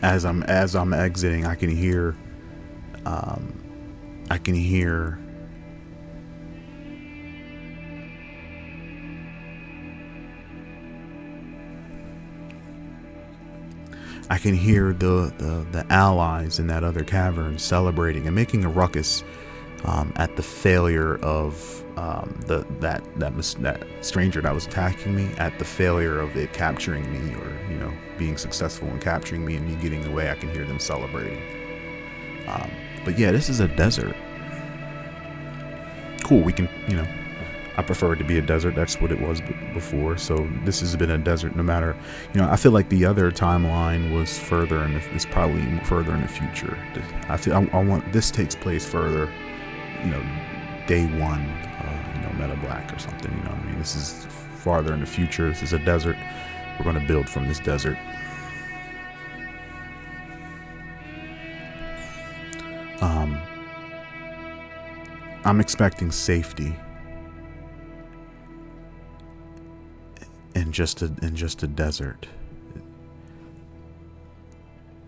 As I'm exiting, I can hear I can hear the allies in that other cavern celebrating and making a ruckus at the failure of that stranger that was attacking me, at the failure of it capturing me, or, you know, being successful in capturing me and me getting away. I can hear them celebrating. But yeah, this is a desert. Cool. We can, you know, I prefer it to be a desert. That's what it was before. So this has been a desert no matter, you know, I feel like the other timeline was further and it's probably further in the future. I want, this takes place further, you know, day one, you know, Meta Black or something, you know what I mean? This is farther in the future. This is a desert. We're going to build from this desert. I'm expecting safety in just a desert.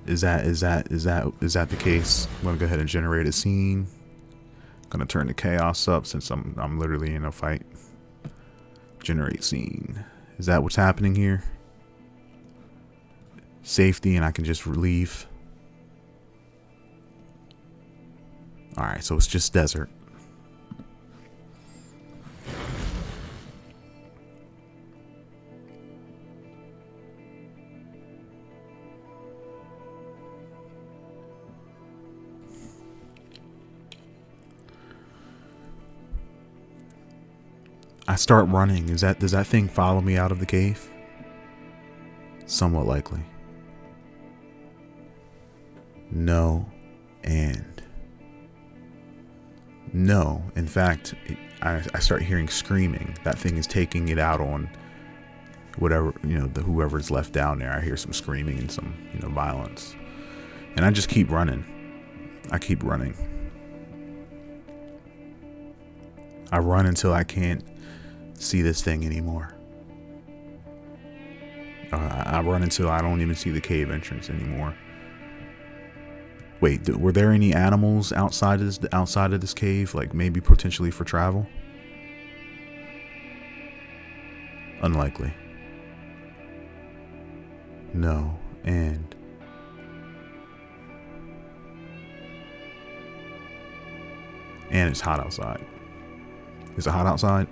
Is that the case? I'm gonna go ahead and generate a scene. I'm gonna turn the chaos up since I'm literally in a fight. Generate scene. Is that what's happening here? Safety, and I can just leave. All right, so it's just desert. I start running. Does that thing follow me out of the cave? Somewhat likely. No, and no. In fact, I start hearing screaming. That thing is taking it out on whatever, you know, whoever's left down there. I hear some screaming and some, you know, violence, and I just keep running. I keep running. I run until I can't see this thing anymore. I run until I don't even see the cave entrance anymore. Wait, were there any animals outside of this cave, like maybe potentially for travel? Unlikely. No, and it's hot outside. Is it hot outside?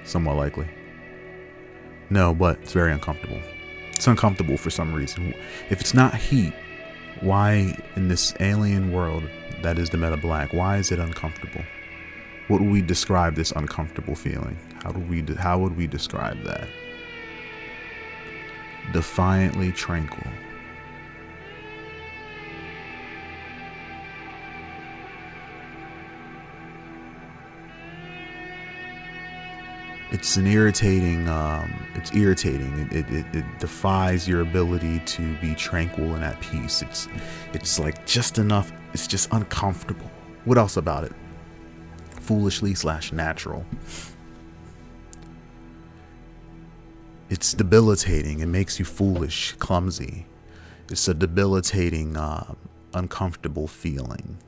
Somewhat likely. No, but it's very uncomfortable. It's uncomfortable for some reason. If it's not heat, why in this alien world that is the Meta Black, why is it uncomfortable? What would we describe this uncomfortable feeling? How would we describe that? defiantly tranquil. It's an irritating, it's irritating. It defies your ability to be tranquil and at peace. It's like just enough. It's just uncomfortable. What else about it? Foolishly / natural. It's debilitating. It makes you foolish, clumsy. It's a debilitating, uncomfortable feeling.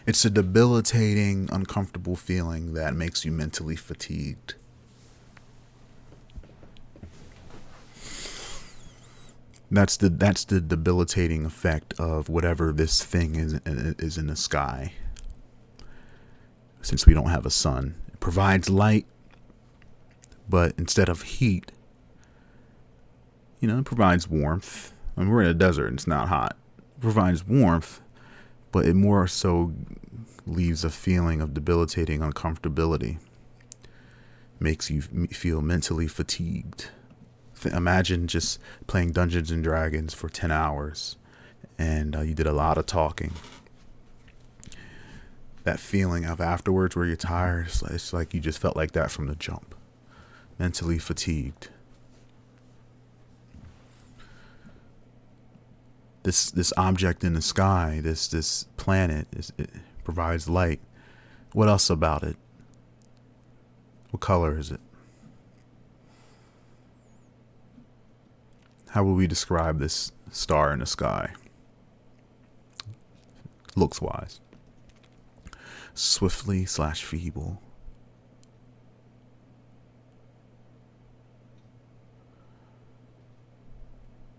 It's a debilitating, uncomfortable feeling that makes you mentally fatigued. That's the debilitating effect of whatever this thing is in the sky. Since we don't have a sun, it provides light, but instead of heat, it provides warmth. I mean, we're in a desert and it's not hot. It provides warmth, but it more so leaves a feeling of debilitating uncomfortability. Makes you feel mentally fatigued. Imagine just playing Dungeons and Dragons for 10 hours and you did a lot of talking. That feeling of afterwards where you're tired, it's like you just felt like that from the jump. Mentally fatigued. This object in the sky, this planet, it provides light. What else about it? What color is it? How would we describe this star in the sky? Looks wise. Swiftly / feeble.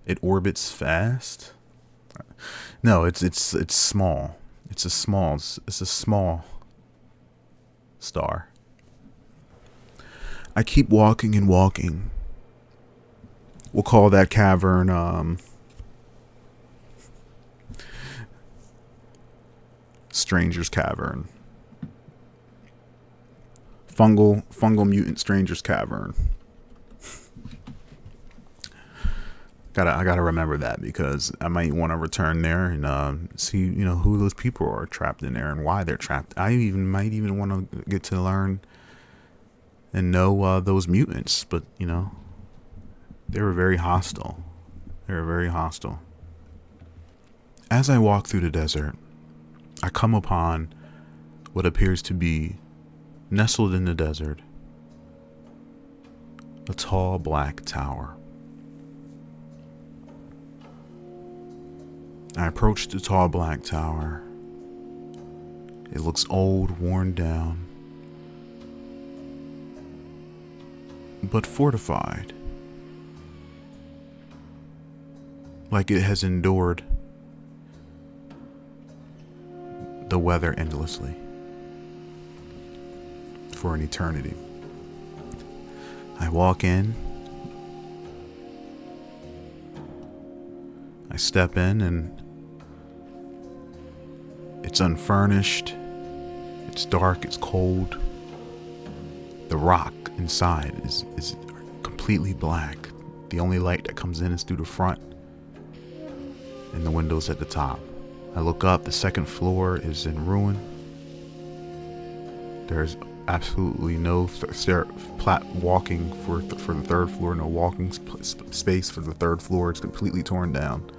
It orbits fast. No, it's small. It's a small star. I keep walking and walking. We'll call that cavern Stranger's Cavern. Fungal mutant Stranger's Cavern. I gotta remember that because I might want to return there and see who those people are trapped in there and why they're trapped. I might even want to get to learn and know those mutants, but they were very hostile. As I walk through the desert, I come upon what appears to be nestled in the desert, a tall black tower. I approach the tall black tower. It looks old, worn down, but fortified. Like it has endured the weather endlessly for an eternity. I walk in. I step in and it's unfurnished, it's dark, it's cold. The rock inside is completely black. The only light that comes in is through the front and the windows at the top. I look up, the second floor is in ruin. There's absolutely no walking for the third floor, no walking space for the third floor. It's completely torn down.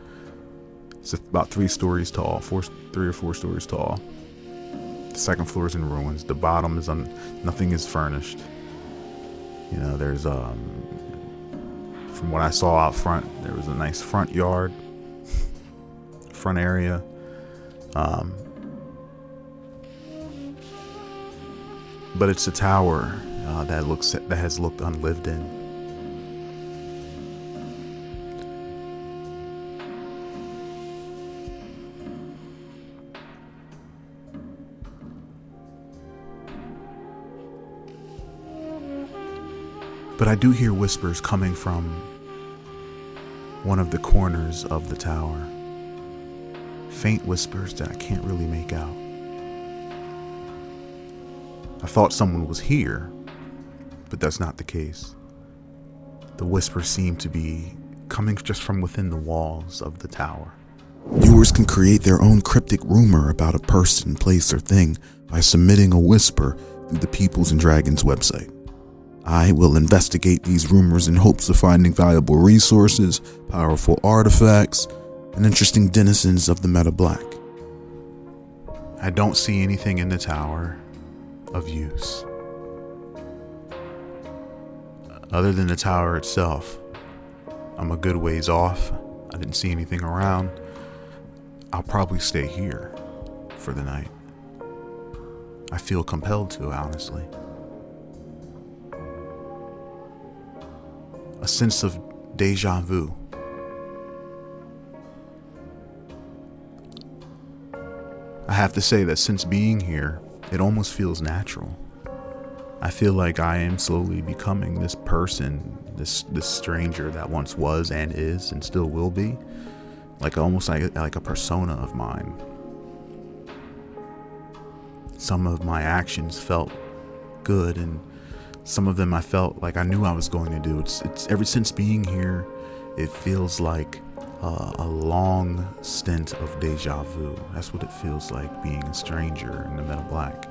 It's about 3 stories tall, 3 or 4 stories tall. The second floor is in ruins. The bottom is nothing is furnished. There's from what I saw out front, there was a nice front yard, front area. But it's a tower. that has looked unlived in. But I do hear whispers coming from one of the corners of the tower. Faint whispers that I can't really make out. I thought someone was here, but that's not the case. The whispers seem to be coming just from within the walls of the tower. Viewers can create their own cryptic rumor about a person, place, or thing by submitting a whisper through the Peoplz and Dragons website. I will investigate these rumors in hopes of finding valuable resources, powerful artifacts, and interesting denizens of the Meta Black. I don't see anything in the tower of use. Other than the tower itself, I'm a good ways off. I didn't see anything around. I'll probably stay here for the night. I feel compelled to, honestly. A sense of deja vu. I have to say that since being here, it almost feels natural. I feel like I am slowly becoming this person, this stranger that once was and is and still will be, almost like a persona of mine. Some of my actions felt good, and some of them I felt like I knew I was going to do. It's ever since being here, it feels like a long stint of deja vu. That's what it feels like being a stranger in the Meta Black.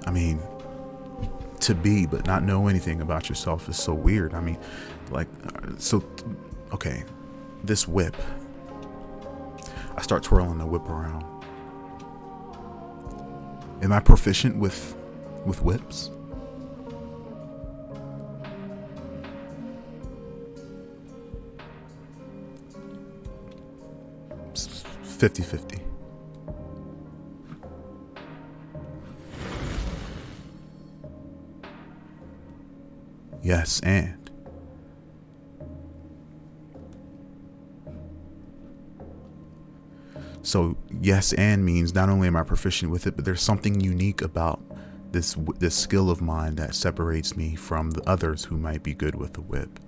I mean, to be but not know anything about yourself is so weird. I mean, okay, this whip. I start twirling the whip around. Am I proficient with whips? It's 50-50. Yes, and so yes and means not only am I proficient with it, but there's something unique about this skill of mine that separates me from the others who might be good with the whip.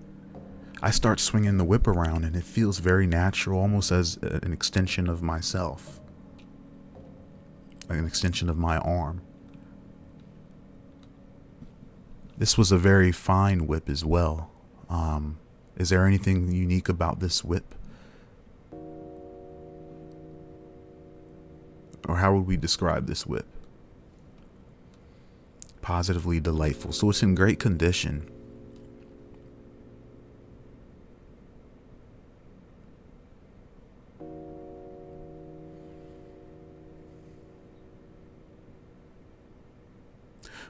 I start swinging the whip around and it feels very natural, almost as an extension of myself, like an extension of my arm. This was a very fine whip as well. Is there anything unique about this whip? Or how would we describe this whip? Positively delightful. So it's in great condition.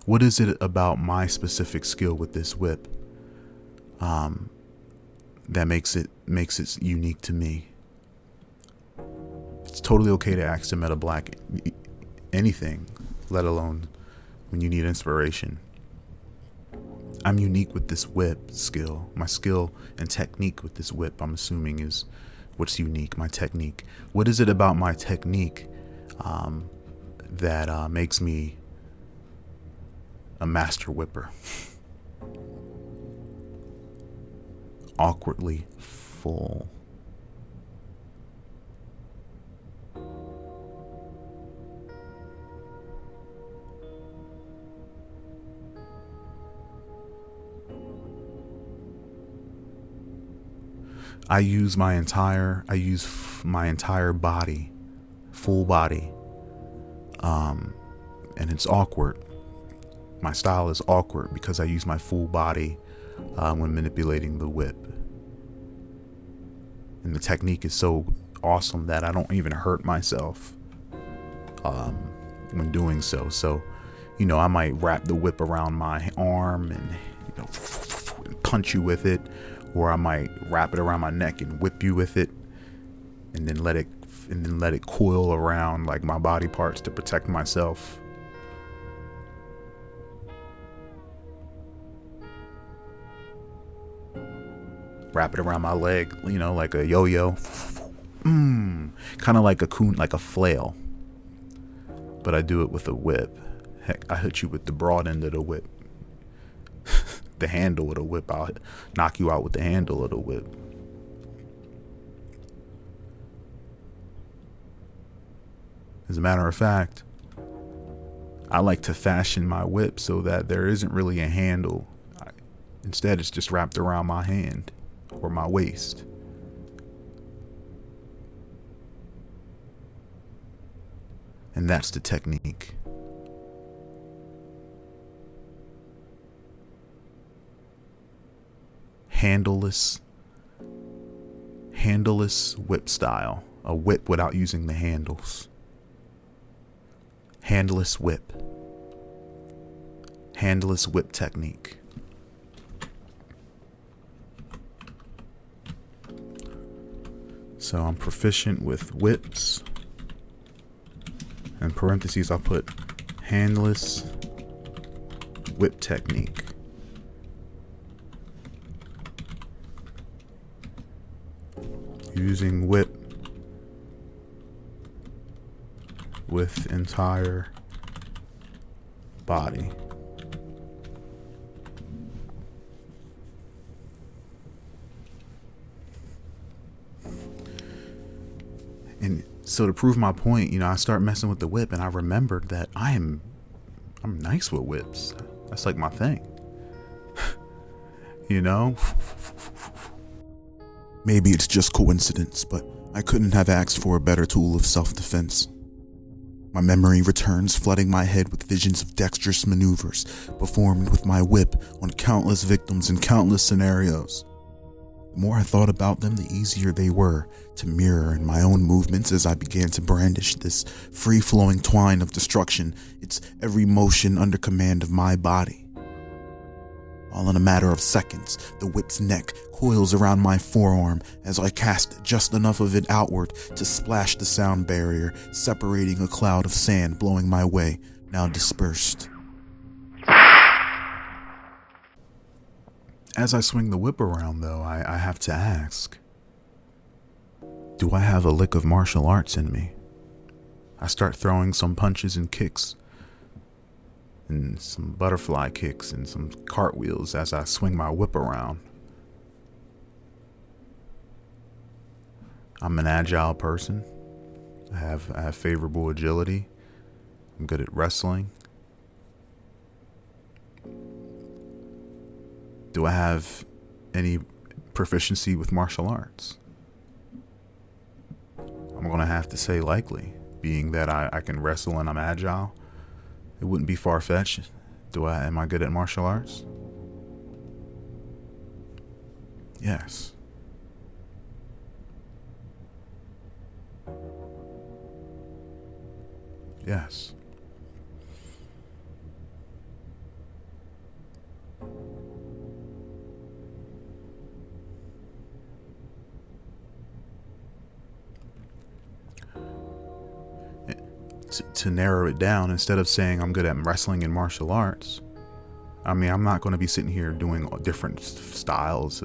What is it about my specific skill with this whip that makes it unique to me? It's totally okay to ask the Meta Black anything, let alone when you need inspiration. I'm unique with this whip skill. My skill and technique with this whip, I'm assuming, is what's unique, my technique. What is it about my technique that makes me a master whipper? Awkwardly full. I use my entire body, full body, and it's awkward. My style is awkward because I use my full body when manipulating the whip. And the technique is so awesome that I don't even hurt myself when doing so. So, I might wrap the whip around my arm and punch you with it, or I might wrap it around my neck and whip you with it. and then let it coil around like my body parts to protect myself. Wrap it around my leg, you know, like a yo-yo. Kind of like a flail. But I do it with a whip. Heck, I hit you with the broad end of the whip. The handle of the whip. I'll knock you out with the handle of the whip. As a matter of fact, I like to fashion my whip so that there isn't really a handle. Instead, it's just wrapped around my hand or my waist. And that's the technique. Handleless whip style. A whip without using the handles. Handless whip. Handless whip technique. So I'm proficient with whips. In parentheses, I'll put handless whip technique. Using whip with entire body. And so to prove my point, you know, I start messing with the whip, and I remembered that I'm nice with whips. That's like my thing. You know? Maybe it's just coincidence, but I couldn't have asked for a better tool of self-defense. My memory returns, flooding my head with visions of dexterous maneuvers performed with my whip on countless victims in countless scenarios. The more I thought about them, the easier they were to mirror in my own movements as I began to brandish this free-flowing twine of destruction, its every motion under command of my body. All in a matter of seconds, the whip's neck coils around my forearm as I cast just enough of it outward to splash the sound barrier, separating a cloud of sand blowing my way, now dispersed. As I swing the whip around, though, I have to ask, do I have a lick of martial arts in me? I start throwing some punches and kicks, and some butterfly kicks and some cartwheels as I swing my whip around. I'm an agile person. I have favorable agility. I'm good at wrestling. Do I have any proficiency with martial arts? I'm going to have to say likely, being that I can wrestle and I'm agile. It wouldn't be far-fetched. Am I good at martial arts? Yes. Yes. To narrow it down, instead of saying I'm good at wrestling and martial arts, I mean, I'm not going to be sitting here doing different styles.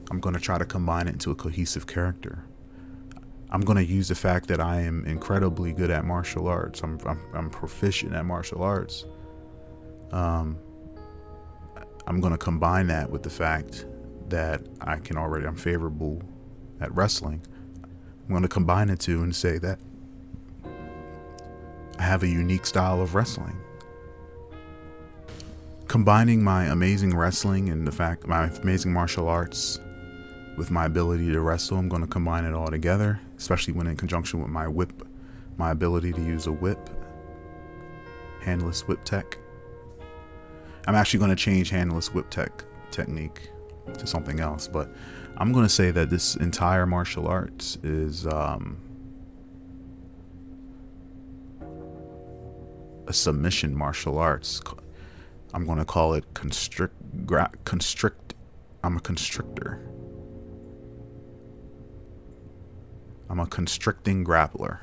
I'm going to try to combine it into a cohesive character. I'm going to use the fact that I am incredibly good at martial arts. I'm proficient at martial arts. I'm going to combine that with the fact that I'm favorable at wrestling. I'm going to combine the two and say that I have a unique style of wrestling. Combining my amazing wrestling and my amazing martial arts with my ability to wrestle, I'm going to combine it all together, especially when in conjunction with my whip, my ability to use a whip, handless whip tech. I'm actually going to change handless whip technique to something else, but I'm going to say that this entire martial arts is a submission martial arts. I'm going to call it I'm a constrictor. I'm a constricting grappler.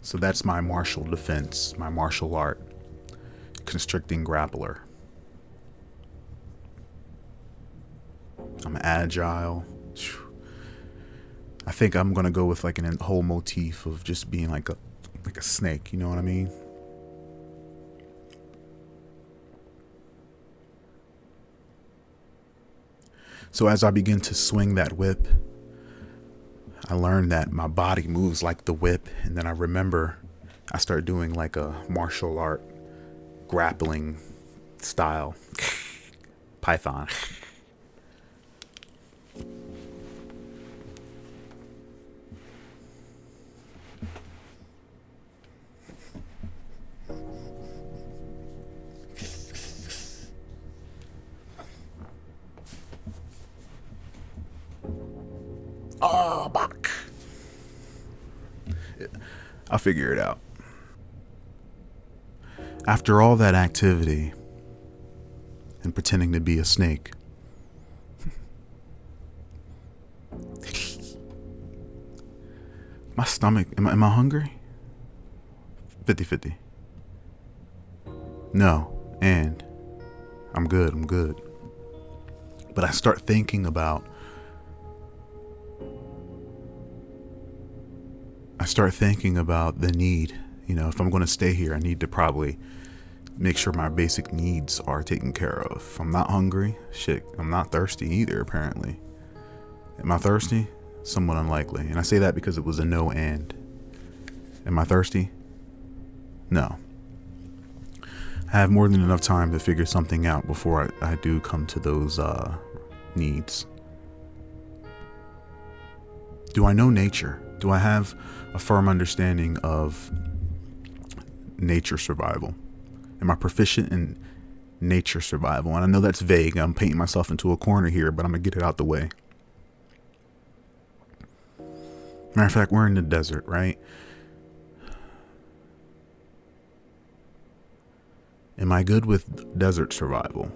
So that's my martial defense, my martial art. Constricting grappler. I'm agile. I think I'm gonna go with like a whole motif of just being like a snake, you know what I mean? So as I begin to swing that whip, I learned that my body moves like the whip, and then I remember I start doing like a martial art grappling style. Python. Oh, fuck. I'll figure it out. After all that activity and pretending to be a snake, my stomach, am I hungry? 50-50. No, and I'm good. But I start thinking about the need. You know, if I'm going to stay here, I need to probably make sure my basic needs are taken care of. If I'm not hungry, shit, I'm not thirsty either, apparently. Am I thirsty? Somewhat unlikely. And I say that because it was a no and. Am I thirsty? No. I have more than enough time to figure something out before I do come to those needs. Do I know nature? Do I have a firm understanding of nature survival? Am I proficient in nature survival? And I know that's vague. I'm painting myself into a corner here, but I'm going to get it out the way. Matter of fact, we're in the desert, right? Am I good with desert survival?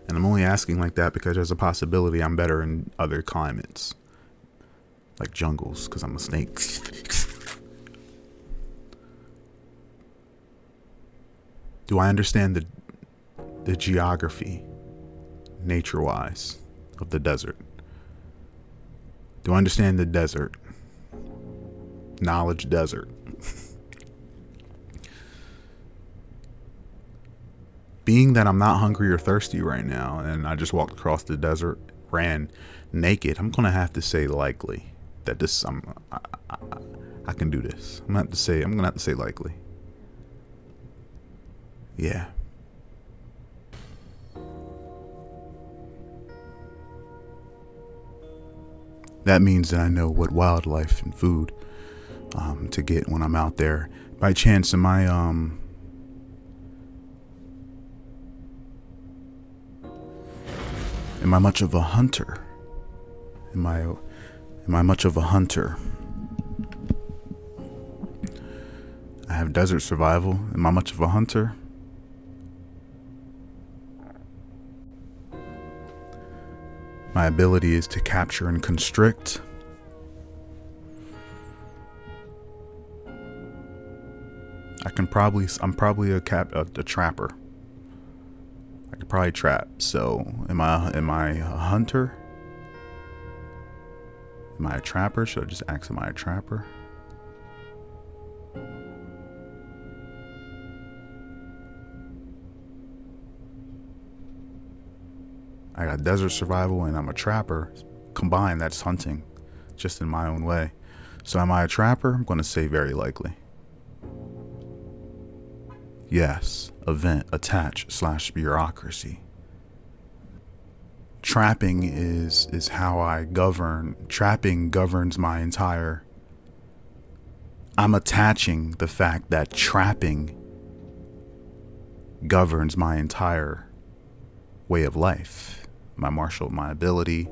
And I'm only asking like that because there's a possibility I'm better in other climates, like jungles, because I'm a snake. Do I understand the geography, nature-wise, of the desert? Do I understand the desert? Knowledge desert. Being that I'm not hungry or thirsty right now, and I just walked across the desert, ran naked, I'm gonna have to say likely that this I can do this. I'm gonna have to say likely. Yeah. That means that I know what wildlife and food to get when I'm out there. By chance, am I much of a hunter? Am I much of a hunter? I have desert survival. Am I much of a hunter? My ability is to capture and constrict. I'm probably a trapper. I could probably trap. So am I a hunter? Am I a trapper? Should I just ask, am I a trapper? I got desert survival and I'm a trapper. Combined, that's hunting, just in my own way. So am I a trapper? I'm going to say very likely. Yes, event, attach, / bureaucracy. Trapping is how I govern. Trapping governs my entire... I'm attaching the fact that trapping governs my entire way of life. My ability,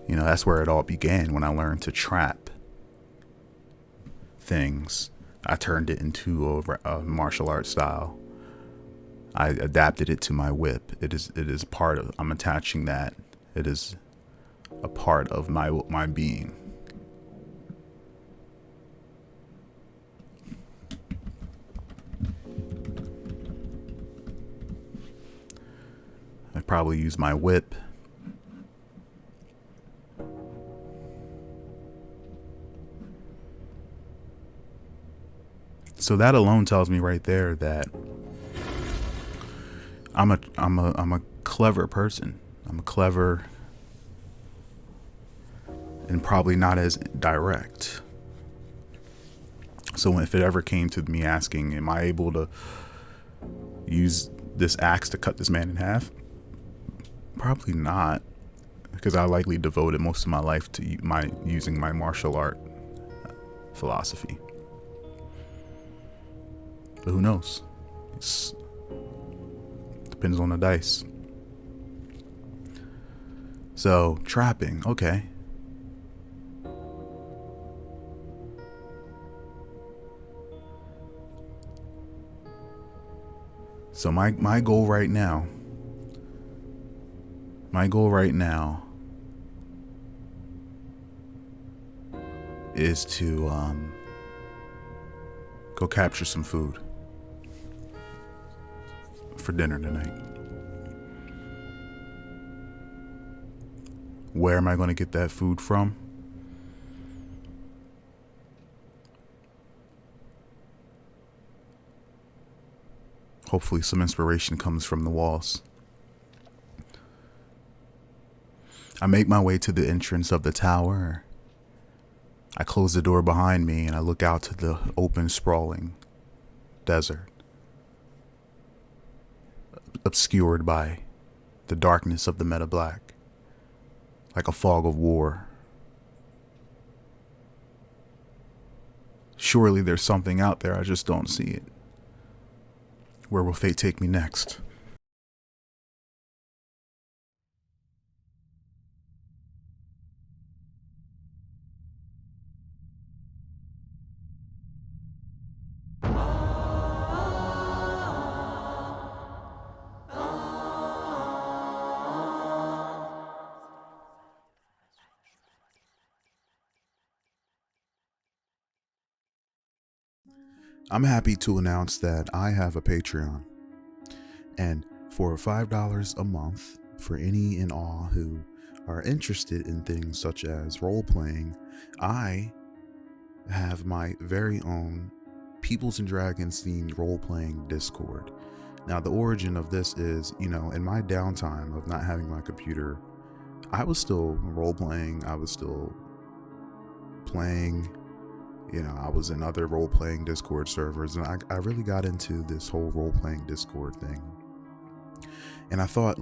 you know, that's where it all began. When I learned to trap things, I turned it into a martial art style. I adapted it to my whip. It is part of, I'm attaching that. It is a part of my being. I probably use my whip. So that alone tells me right there that I'm a clever person. I'm a clever and probably not as direct. So if it ever came to me asking, am I able to use this axe to cut this man in half? Probably not, because I likely devoted most of my life to using my martial art philosophy. But who knows? It depends on the dice. So, trapping, okay. So my goal right now is to go capture some food for dinner tonight. Where am I going to get that food from? Hopefully some inspiration comes from the walls. I make my way to the entrance of the tower. I close the door behind me and I look out to the open, sprawling desert, obscured by the darkness of the meta black, like a fog of war. Surely there's something out there, I just don't see it. Where will fate take me next? I'm happy to announce that I have a Patreon. And for $5 a month, for any and all who are interested in things such as role-playing, I have my very own Peoplz and Dragons themed role-playing Discord. Now, the origin of this is, in my downtime of not having my computer, I was still role-playing, I was still playing, I was in other role-playing Discord servers, and I really got into this whole role-playing Discord thing. And I thought,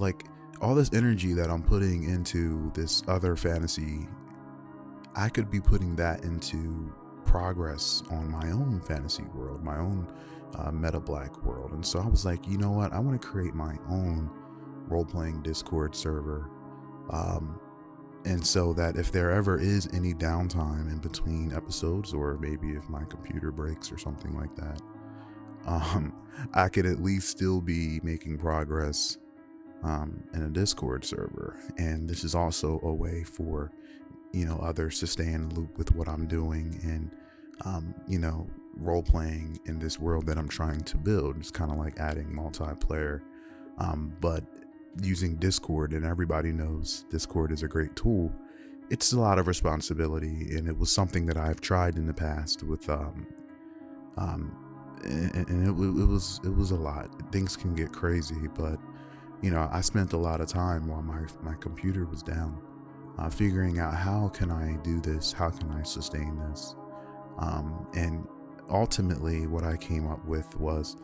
all this energy that I'm putting into this other fantasy, I could be putting that into progress on my own fantasy world, my own meta black world. And so I was like, you know what? I want to create my own role-playing Discord server. And so that if there ever is any downtime in between episodes, or maybe if my computer breaks or something like that, I could at least still be making progress in a Discord server. And this is also a way for, others to stay in the loop with what I'm doing and, role playing in this world that I'm trying to build. It's kind of like adding multiplayer, but using Discord, and everybody knows Discord is a great tool. It's a lot of responsibility, and it was something that I've tried in the past with and it was a lot. Things can get crazy, but I spent a lot of time while my computer was down, figuring out how can I do this, how can I sustain this, and ultimately what I came up with was,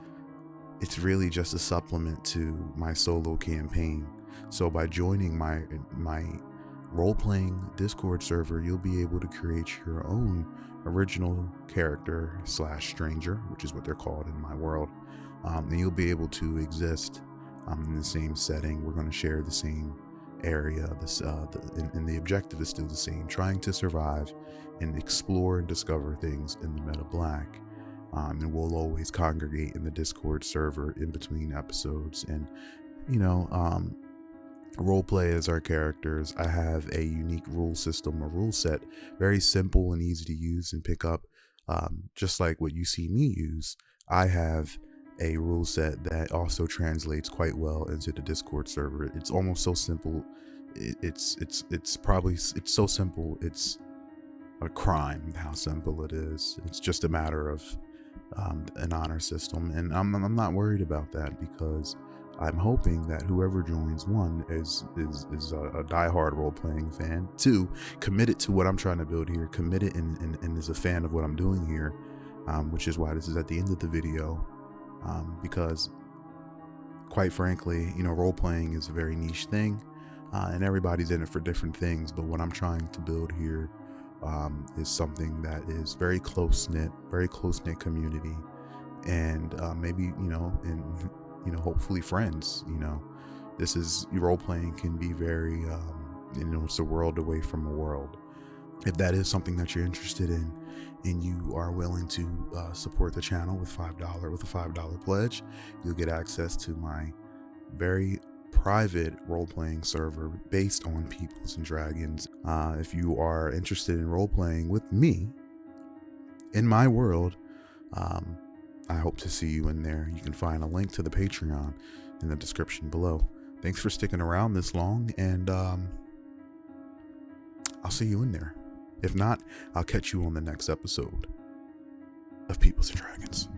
it's really just a supplement to my solo campaign. So by joining my role-playing Discord server, you'll be able to create your own original character / stranger, which is what they're called in my world, and you'll be able to exist in the same setting. We're going to share the same area, and the objective is still the same, trying to survive and explore and discover things in the meta black. and we'll always congregate in the Discord server in between episodes, and role play as our characters. I have a unique rule system, a rule set, very simple and easy to use and pick up, just like what you see me use. I have a rule set that also translates quite well into the Discord server. It's almost so simple. It's so simple. It's a crime how simple it is. It's just a matter of an honor system, and I'm not worried about that, because I'm hoping that whoever joins, one, is a diehard role-playing fan, two, committed to what I'm trying to build here, committed and is a fan of what I'm doing here, which is why this is at the end of the video, because quite frankly, role-playing is a very niche thing, and everybody's in it for different things, but what I'm trying to build here is something that is very close-knit community, and maybe, and hopefully friends. This is, role-playing can be very, it's a world away from a world. If that is something that you're interested in, and you are willing to support the channel with a $5 pledge, you'll get access to my very private role-playing server based on Peoplz and Dragons. If you are interested in role-playing with me in my world, I hope to see you in there. You can find a link to the Patreon in the description below. Thanks for sticking around this long, and I'll see you in there. If not, I'll catch you on the next episode of Peoplz and Dragons.